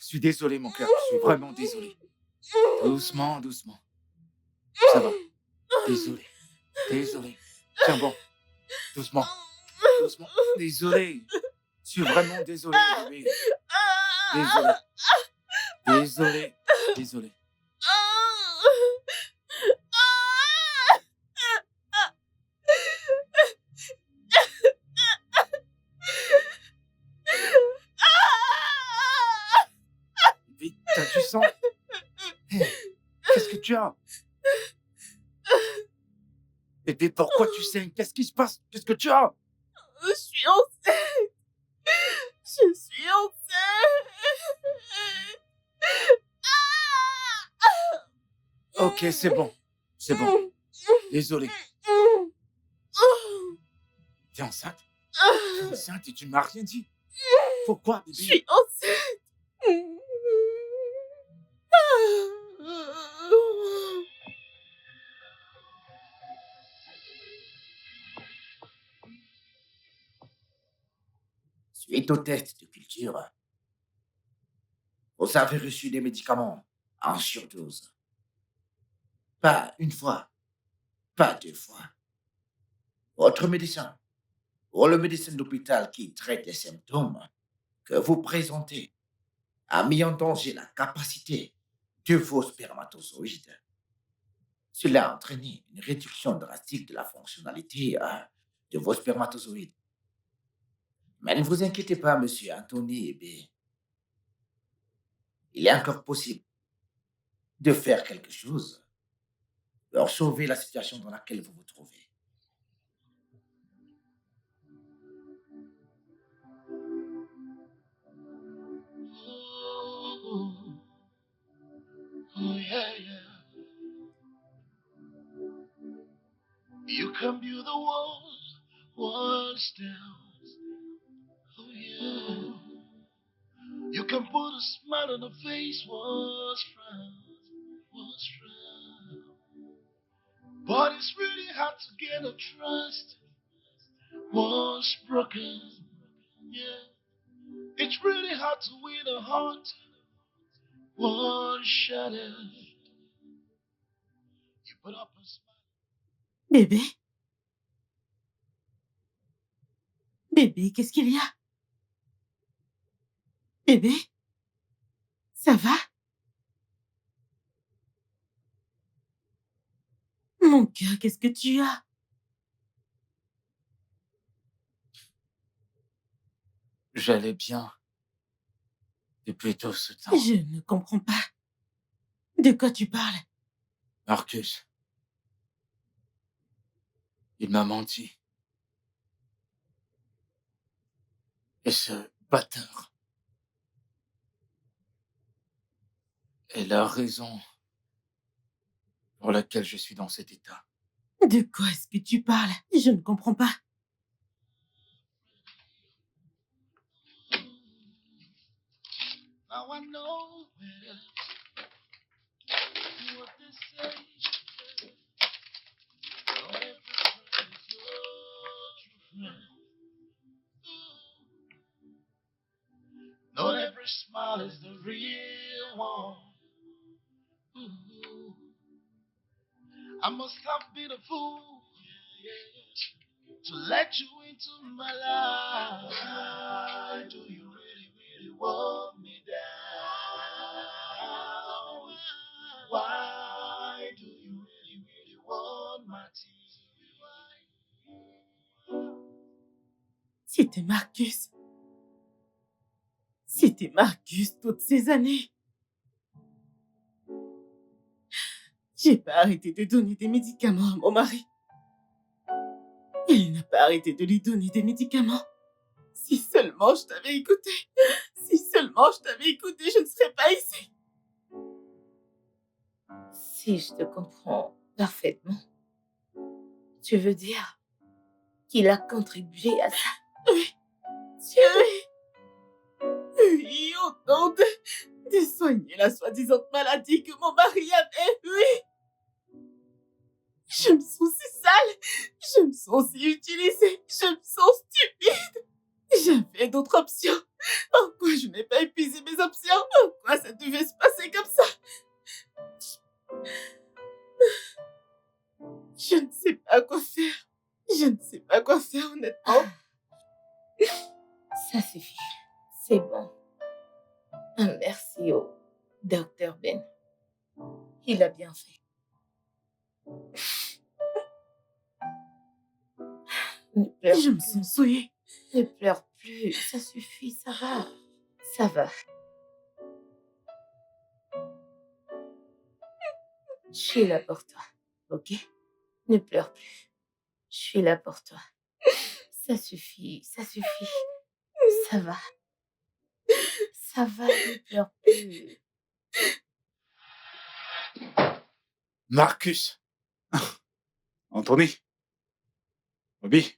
suis désolé, mon cœur. Je suis vraiment désolé. Doucement. Ça va. Désolé. Tiens bon. Doucement. Désolé. Je suis vraiment désolé, bébé. Désolé. Vite, t'as du sang? Qu'est-ce que tu as? Bébé, pourquoi tu saignes? Qu'est-ce qui se passe? Qu'est-ce que tu as? Je suis enceinte. Je suis enceinte. Ok, c'est bon. Désolé. T'es enceinte? Et tu ne m'as rien dit? Pourquoi, Je bébé? suis enceinte. Suite au test de culture, vous avez reçu des médicaments en surdose. Pas une fois, pas deux fois. Votre médecin, ou le médecin d'hôpital qui traite les symptômes que vous présentez, a mis en danger la capacité de vos spermatozoïdes. Cela a entraîné une réduction drastique de la fonctionnalité de vos spermatozoïdes. Mais ne vous inquiétez pas, monsieur Anthony Ebe. Il est encore possible de faire quelque chose pour sauver la situation dans laquelle vous vous trouvez. Oh, yeah. You can build the walls down. Oh, yeah. You can put a smile on the face, was frown. But it's really hard to get a trust, was broken. Yeah. It's really hard to win a heart, was shattered. You put up a smile. Bébé? Bébé, qu'est-ce qu'il y a? Bébé? Ça va? Mon cœur, qu'est-ce que tu as? J'allais bien depuis tout ce temps. Je ne comprends pas. De quoi tu parles? Marcus, il m'a menti. Et ce bâtard est la raison pour laquelle je suis dans cet état. De quoi est-ce que tu parles? Je ne comprends pas. Now I know better. What they say. Not every friend is your true friend. Not every smile is the real one. Ooh. I must have been a fool to let you into my life. Why do you really, really want me down? Why do you really, really want my tears? C'était Marcus. C'était Marcus toutes ces années. J'ai pas arrêté de donner des médicaments à mon mari. Il n'a pas arrêté de lui donner des médicaments. Si seulement je t'avais écouté. Si seulement je t'avais écouté, je ne serais pas ici. Si je te comprends parfaitement, tu veux dire qu'il a contribué à ça? Oui. Oui, au nom de soigner la soi-disant maladie que mon mari avait, oui. Je me sens si sale, je me sens si utilisée, je me sens stupide. J'avais d'autres options. Pourquoi je n'ai pas épuisé mes options? Pourquoi ça devait se passer comme ça? Je ne sais pas quoi faire. Je ne sais pas quoi faire, honnêtement. Ça suffit. C'est bon. Merci au docteur Ben. Il a bien fait. Ne pleure Je me plus. sens souillée. Ne pleure plus. Ça suffit, ça va. Ça va. Je suis là pour toi, ok? Ne pleure plus. Je suis là pour toi. Ça suffit, ça suffit. Ça va. Ça va, ne pleure plus. Marcus, Anthony. Bobby.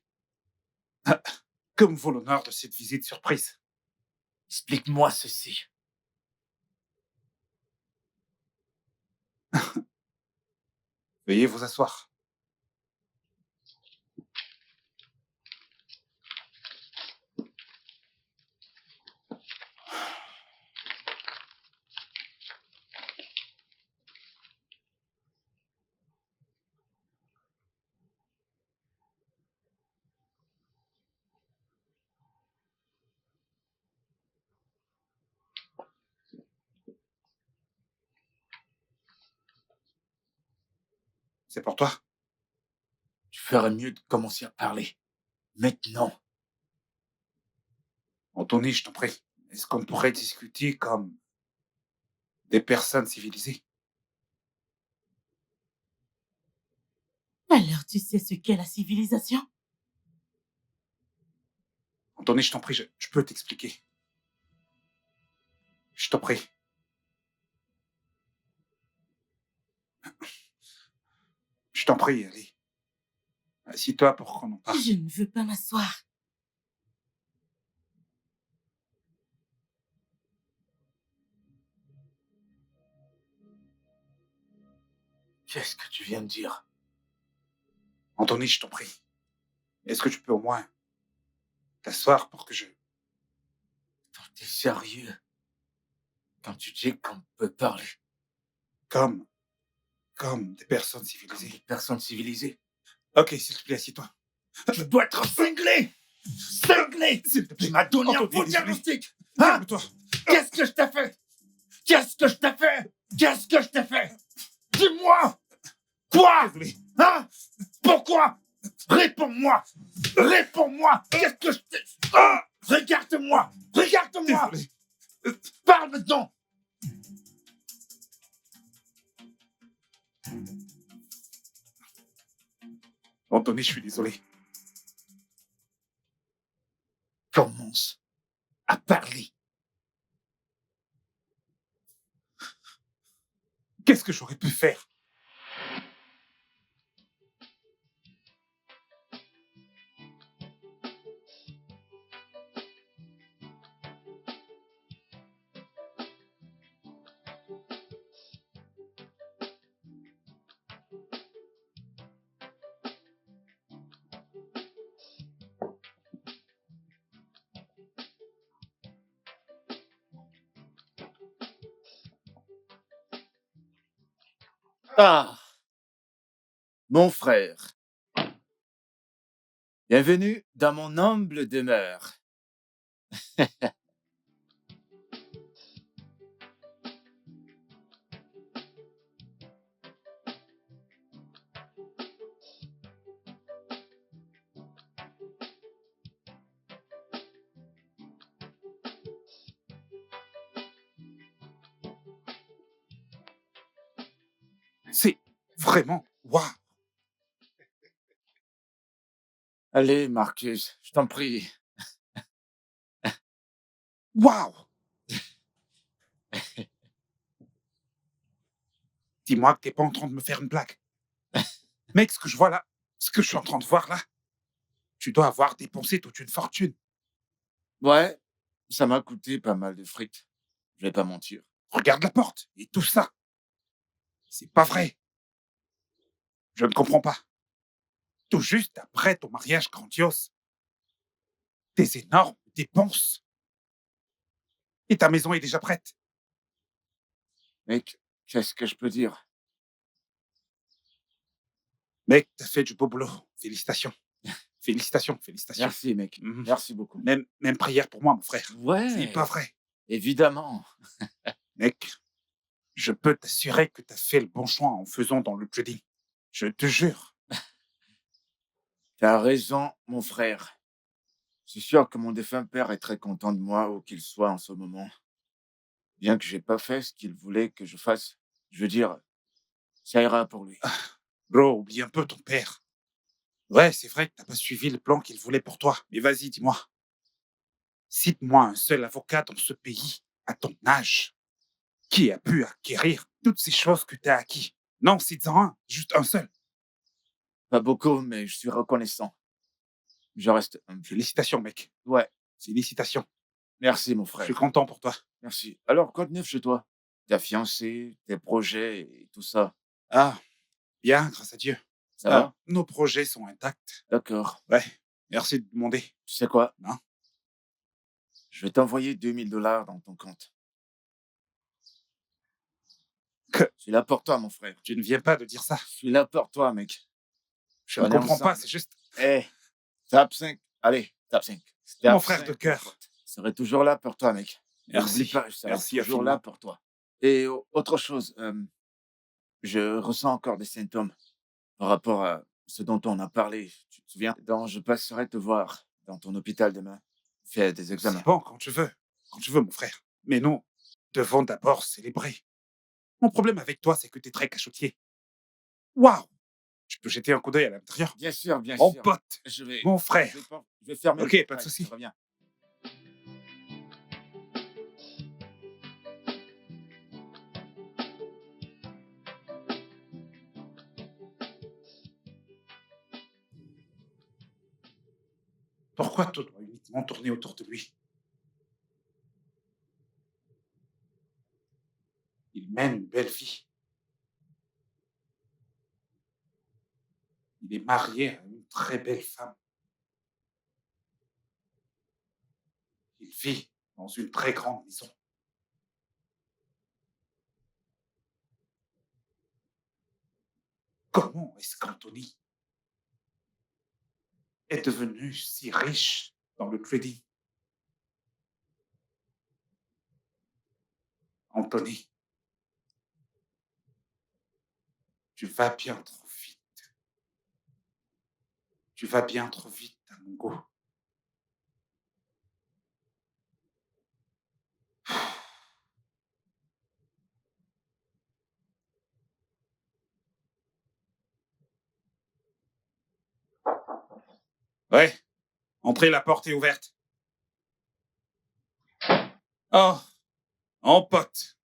Que me vaut l'honneur de cette visite surprise? explique-moi ceci. Veuillez vous asseoir. C'est pour toi? Tu ferais mieux de commencer à parler. Maintenant. Anthony, je t'en prie. Est-ce qu'on pourrait discuter comme des personnes civilisées? Alors tu sais ce qu'est la civilisation? Anthony, je t'en prie, je peux t'expliquer. Je t'en prie. Je t'en prie, allez. Assis-toi pour qu'on en parle. Je ne veux pas m'asseoir. Qu'est-ce que tu viens de dire? Anthony, je t'en prie. Est-ce que tu peux au moins t'asseoir pour que je... T'es sérieux quand tu dis qu'on peut parler Comme des personnes comme civilisées. des personnes civilisées? Ok, s'il te plaît, assieds-toi. Tu dois être cinglé! Cinglé! S'il te plaît. Tu m'as donné un Anthony, faux désolé. diagnostic! Hein? Calme-toi. Qu'est-ce que je t'ai fait? Qu'est-ce que je t'ai fait? Qu'est-ce que je t'ai fait? Dis-moi! Quoi? Désolé. Hein? Pourquoi? Réponds-moi! Réponds-moi! Qu'est-ce que je t'ai... Ah! Regarde-moi! Regarde-moi! Désolé. Parle maintenant! Anthony, je suis désolé. Commence à parler. Qu'est-ce que j'aurais pu faire? Ah, mon frère, bienvenue dans mon humble demeure. C'est vraiment... Waouh! Allez, Marcus, je t'en prie. Waouh! Dis-moi que t'es pas en train de me faire une blague. Mec, ce que je vois là, ce que je suis en train de voir là, tu dois avoir dépensé toute une fortune. Ouais, ça m'a coûté pas mal de fric. Je vais pas mentir. Regarde la porte et tout ça. C'est pas vrai. Je ne comprends pas. Tout juste après ton mariage grandiose, des énormes dépenses. Et ta maison est déjà prête. Mec, qu'est-ce que je peux dire? Mec, t'as fait du beau boulot. Félicitations. Félicitations, félicitations. Merci, mec. Mhm. Merci beaucoup. Même prière pour moi, mon frère. Ouais, C'est pas vrai. évidemment. Mec, je peux t'assurer que t'as fait le bon choix en faisant dans le trading. Je te jure. T'as raison, mon frère. Je suis sûr que mon défunt père est très content de moi, où qu'il soit en ce moment. Bien que j'ai pas fait ce qu'il voulait que je fasse. Je veux dire, ça ira pour lui. Bro, oublie un peu ton père. Ouais, c'est vrai que t'as pas suivi le plan qu'il voulait pour toi. Mais vas-y, dis-moi. Cite-moi un seul avocat dans ce pays, à ton âge, qui a pu acquérir toutes ces choses que t'as acquis. Non, cite-en un, juste un seul. Pas beaucoup, mais je suis reconnaissant. Je reste humble. Félicitations, mec. Ouais, Félicitations. merci, mon Je suis frère. content pour toi. Merci. Alors, quoi de neuf chez toi? Ta fiancée, tes projets et tout ça. Ah, bien, grâce à Dieu. Ça va? Nos projets sont intacts. D'accord. Ouais, merci de demander. Tu sais quoi? Non. Je vais t'envoyer 2000 $ dans ton compte. Que Je suis là pour toi, mon frère. tu ne viens pas de dire ça. Je suis là pour toi, mec. Je ne On est comprends pas, ensemble. c'est juste... Eh, top 5. Allez, top 5. Mon frère de cœur. Je serai toujours là pour toi, mec. Merci. N'oublie pas, je serai Merci toujours infiniment. là pour toi. Et autre chose, je ressens encore des symptômes par rapport à ce dont on a parlé. Tu te souviens? Donc, je passerai te voir dans ton hôpital demain. Fais des examens. C'est bon, quand tu veux. Quand tu veux, mon frère. Mais nous devons d'abord célébrer. Mon problème avec toi, c'est que tu es très cachotier. Waouh! Tu peux jeter un coup d'œil à l'intérieur? Bien sûr, bien Mon sûr. pote, Je vais, mon frère. je vais fermer Ok, le pas de portail, souci. je reviens. Pourquoi tout doit uniquement tourner autour de lui? Il mène une belle vie. Il est marié à une très belle femme. Il vit dans une très grande maison. Comment est-ce qu'Anthony est devenu si riche dans le trading? Anthony, tu vas bien trop vite. Tu vas bien trop vite à mon goût. Ouais, entrez, la porte est ouverte. Oh, en pote.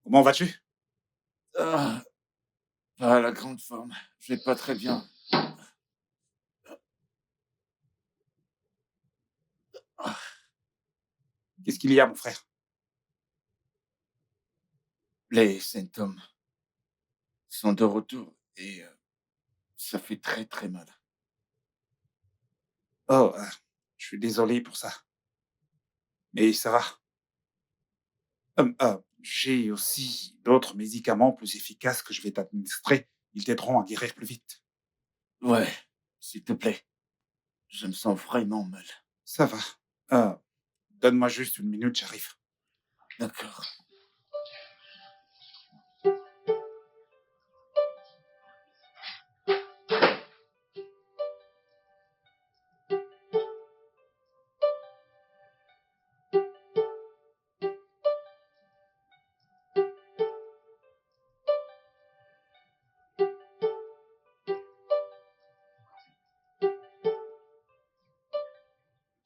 Comment vas-tu? Ah, pas la grande forme. Je vais pas très bien. Ah, Qu'est-ce qu'il y a, mon frère? les symptômes sont de retour et ça fait très très mal. Oh, je suis désolé pour ça. Mais ça va. J'ai aussi d'autres médicaments plus efficaces que je vais t'administrer. Ils t'aideront à guérir plus vite. Ouais, s'il te plaît. Je me sens vraiment mal. Ça va. Euh, Donne-moi juste une minute, j'arrive. D'accord.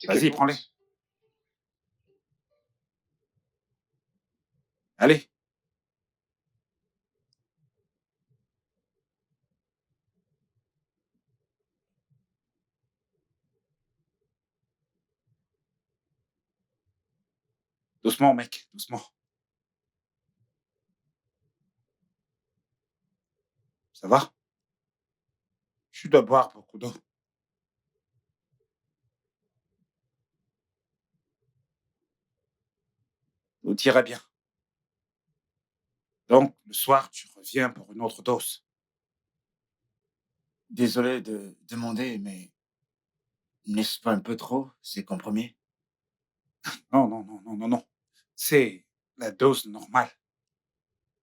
Vas-y, prends-les. Allez. Doucement, mec, doucement. Ça va? Tu dois boire beaucoup d'eau. Tout ira bien. Donc, le soir, tu reviens pour une autre dose. Désolé de demander, mais n'est-ce pas un peu trop, ces compromis? Non, non, non, non, non, non. C'est la dose normale.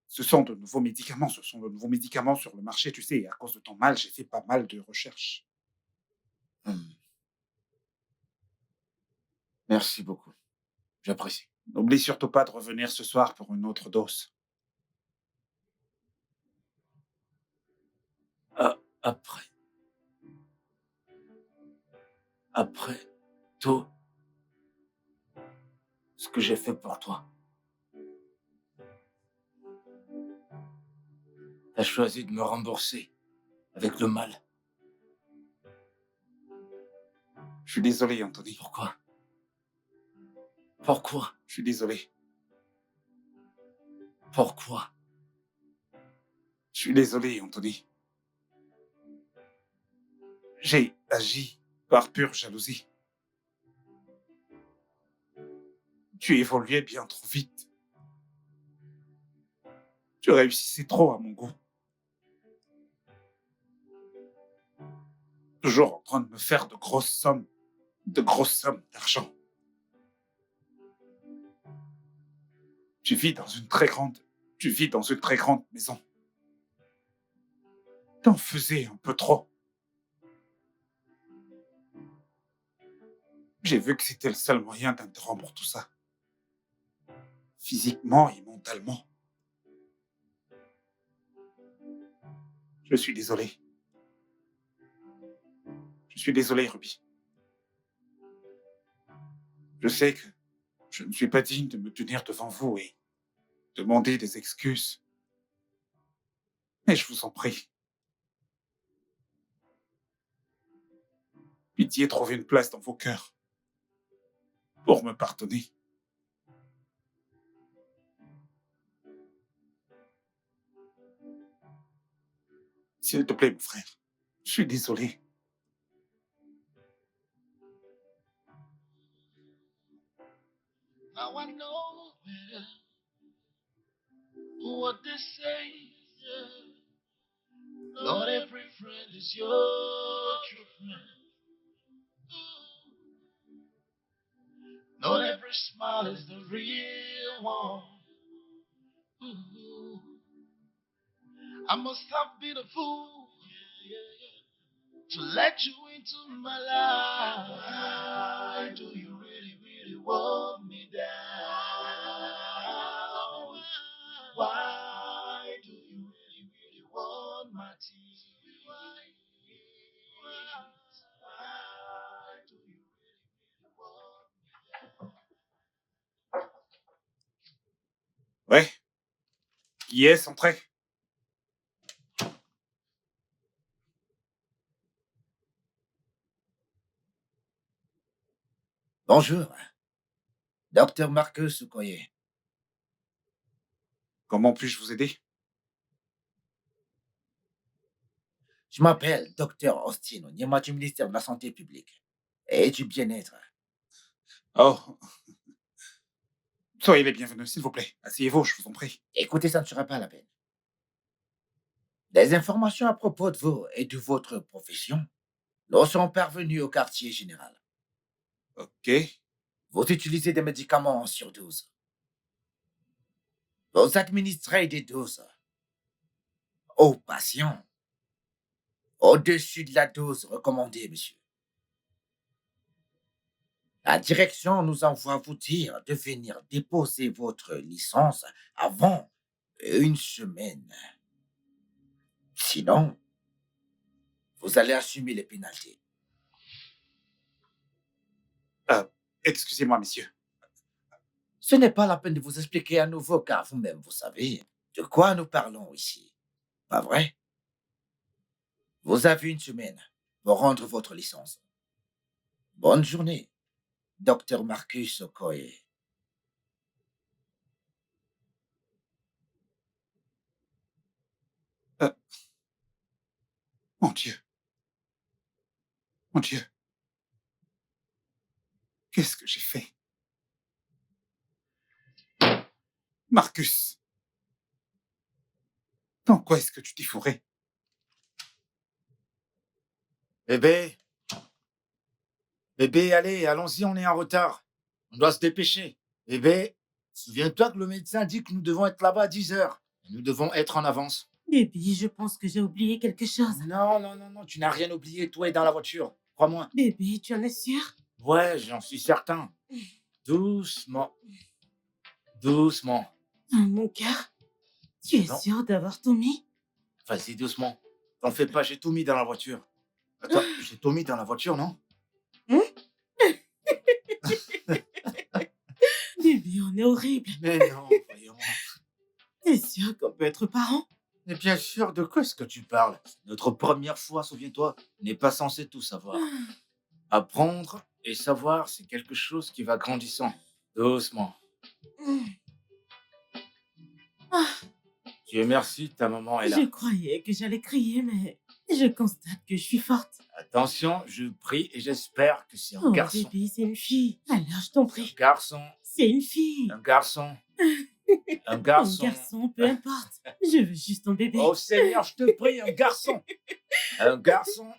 Ce sont de nouveaux médicaments. Ce sont de nouveaux médicaments sur le marché. Tu sais, à cause de ton mal, j'ai fait pas mal de recherches. Hmm. Merci beaucoup. J'apprécie. N'oublie surtout pas de revenir ce soir pour une autre dose. Ah, après tout ce que j'ai fait pour toi, t'as choisi de me rembourser avec le mal. Je suis désolé, Anthony. Pourquoi? Pourquoi? Je suis désolé. Pourquoi? Je suis désolé, Anthony. J'ai agi par pure jalousie. Tu évoluais bien trop vite. Tu réussissais trop à mon goût. Toujours en train de me faire de grosses sommes d'argent. Tu vis dans une très grande, tu vis dans une très grande maison. T'en faisais un peu trop. J'ai vu que c'était le seul moyen d'interrompre tout ça. Physiquement et mentalement. Je suis désolé. Je suis désolé, Ruby. Je sais que je ne suis pas digne de me tenir devant vous et demander des excuses. Mais je vous en prie. Pitié, trouvez une place dans vos cœurs pour me pardonner. S'il te plaît, mon frère. Je suis désolé. Now I know better what they say. Yeah. Not every friend is your true friend. Not every smile is the real one. Ooh. I must have been a fool, to let you into my life. Why do you really, really want me down? Why do you really, really want my tears? Qui est entré? Bonjour, docteur Marcus Okoye. Comment puis-je vous aider? Je m'appelle docteur Austin Onyema du ministère de la Santé publique et du bien-être. Oh. Soyez les bienvenus, s'il vous plaît. Asseyez-vous, je vous en prie. Écoutez, ça ne sera pas la peine. Des informations à propos de vous et de votre profession nous sont parvenues au quartier général. Ok. Vous utilisez des médicaments en surdose. Vous administrez des doses aux patients au-dessus de la dose recommandée, monsieur. La direction nous envoie vous dire de venir déposer votre licence avant une semaine. Sinon, vous allez assumer les pénalités. Excusez-moi, messieurs. Ce n'est pas la peine de vous expliquer à nouveau, car vous-même, vous savez de quoi nous parlons ici. Pas vrai? Vous avez une semaine pour rendre votre licence. Bonne journée, docteur Marcus Okoye. Mon Dieu. Mon Dieu. Qu'est-ce que j'ai fait? Marcus. Dans quoi est-ce que tu t'es fourré? Bébé. Bébé, allez, allons-y, on est en retard. On doit se dépêcher. Bébé, souviens-toi que le médecin dit que nous devons être là-bas à 10 heures. Nous devons être en avance. Bébé, je pense que j'ai oublié quelque chose. Non, non, non, non, tu n'as rien oublié, toi est dans la voiture. Crois-moi. Bébé, tu en es sûr? Ouais, j'en suis certain. Doucement. Doucement. Dans mon cœur? Tu es Non. sûr d'avoir tout mis? Vas-y, doucement. T'en fais pas, j'ai tout mis dans la voiture. Attends, j'ai tout mis dans la voiture, non? Bébé, on est horrible. Mais non, voyons. T'es sûr qu'on peut être parents? Mais bien sûr, de quoi est-ce que tu parles? Notre première fois, souviens-toi, on n'est pas censé tout savoir. Apprendre et savoir, c'est quelque chose qui va grandissant. Doucement. Dieu merci, ta maman est là. Je croyais que j'allais crier, mais je constate que je suis forte. Attention, je prie et j'espère que c'est un Oh, garçon. bébé, c'est une fille. Alors, je t'en Un prie. garçon, C'est une fille. un garçon, un Un garçon. garçon, peu importe. Je veux juste ton bébé. Oh Seigneur, je te prie, un garçon. Un garçon.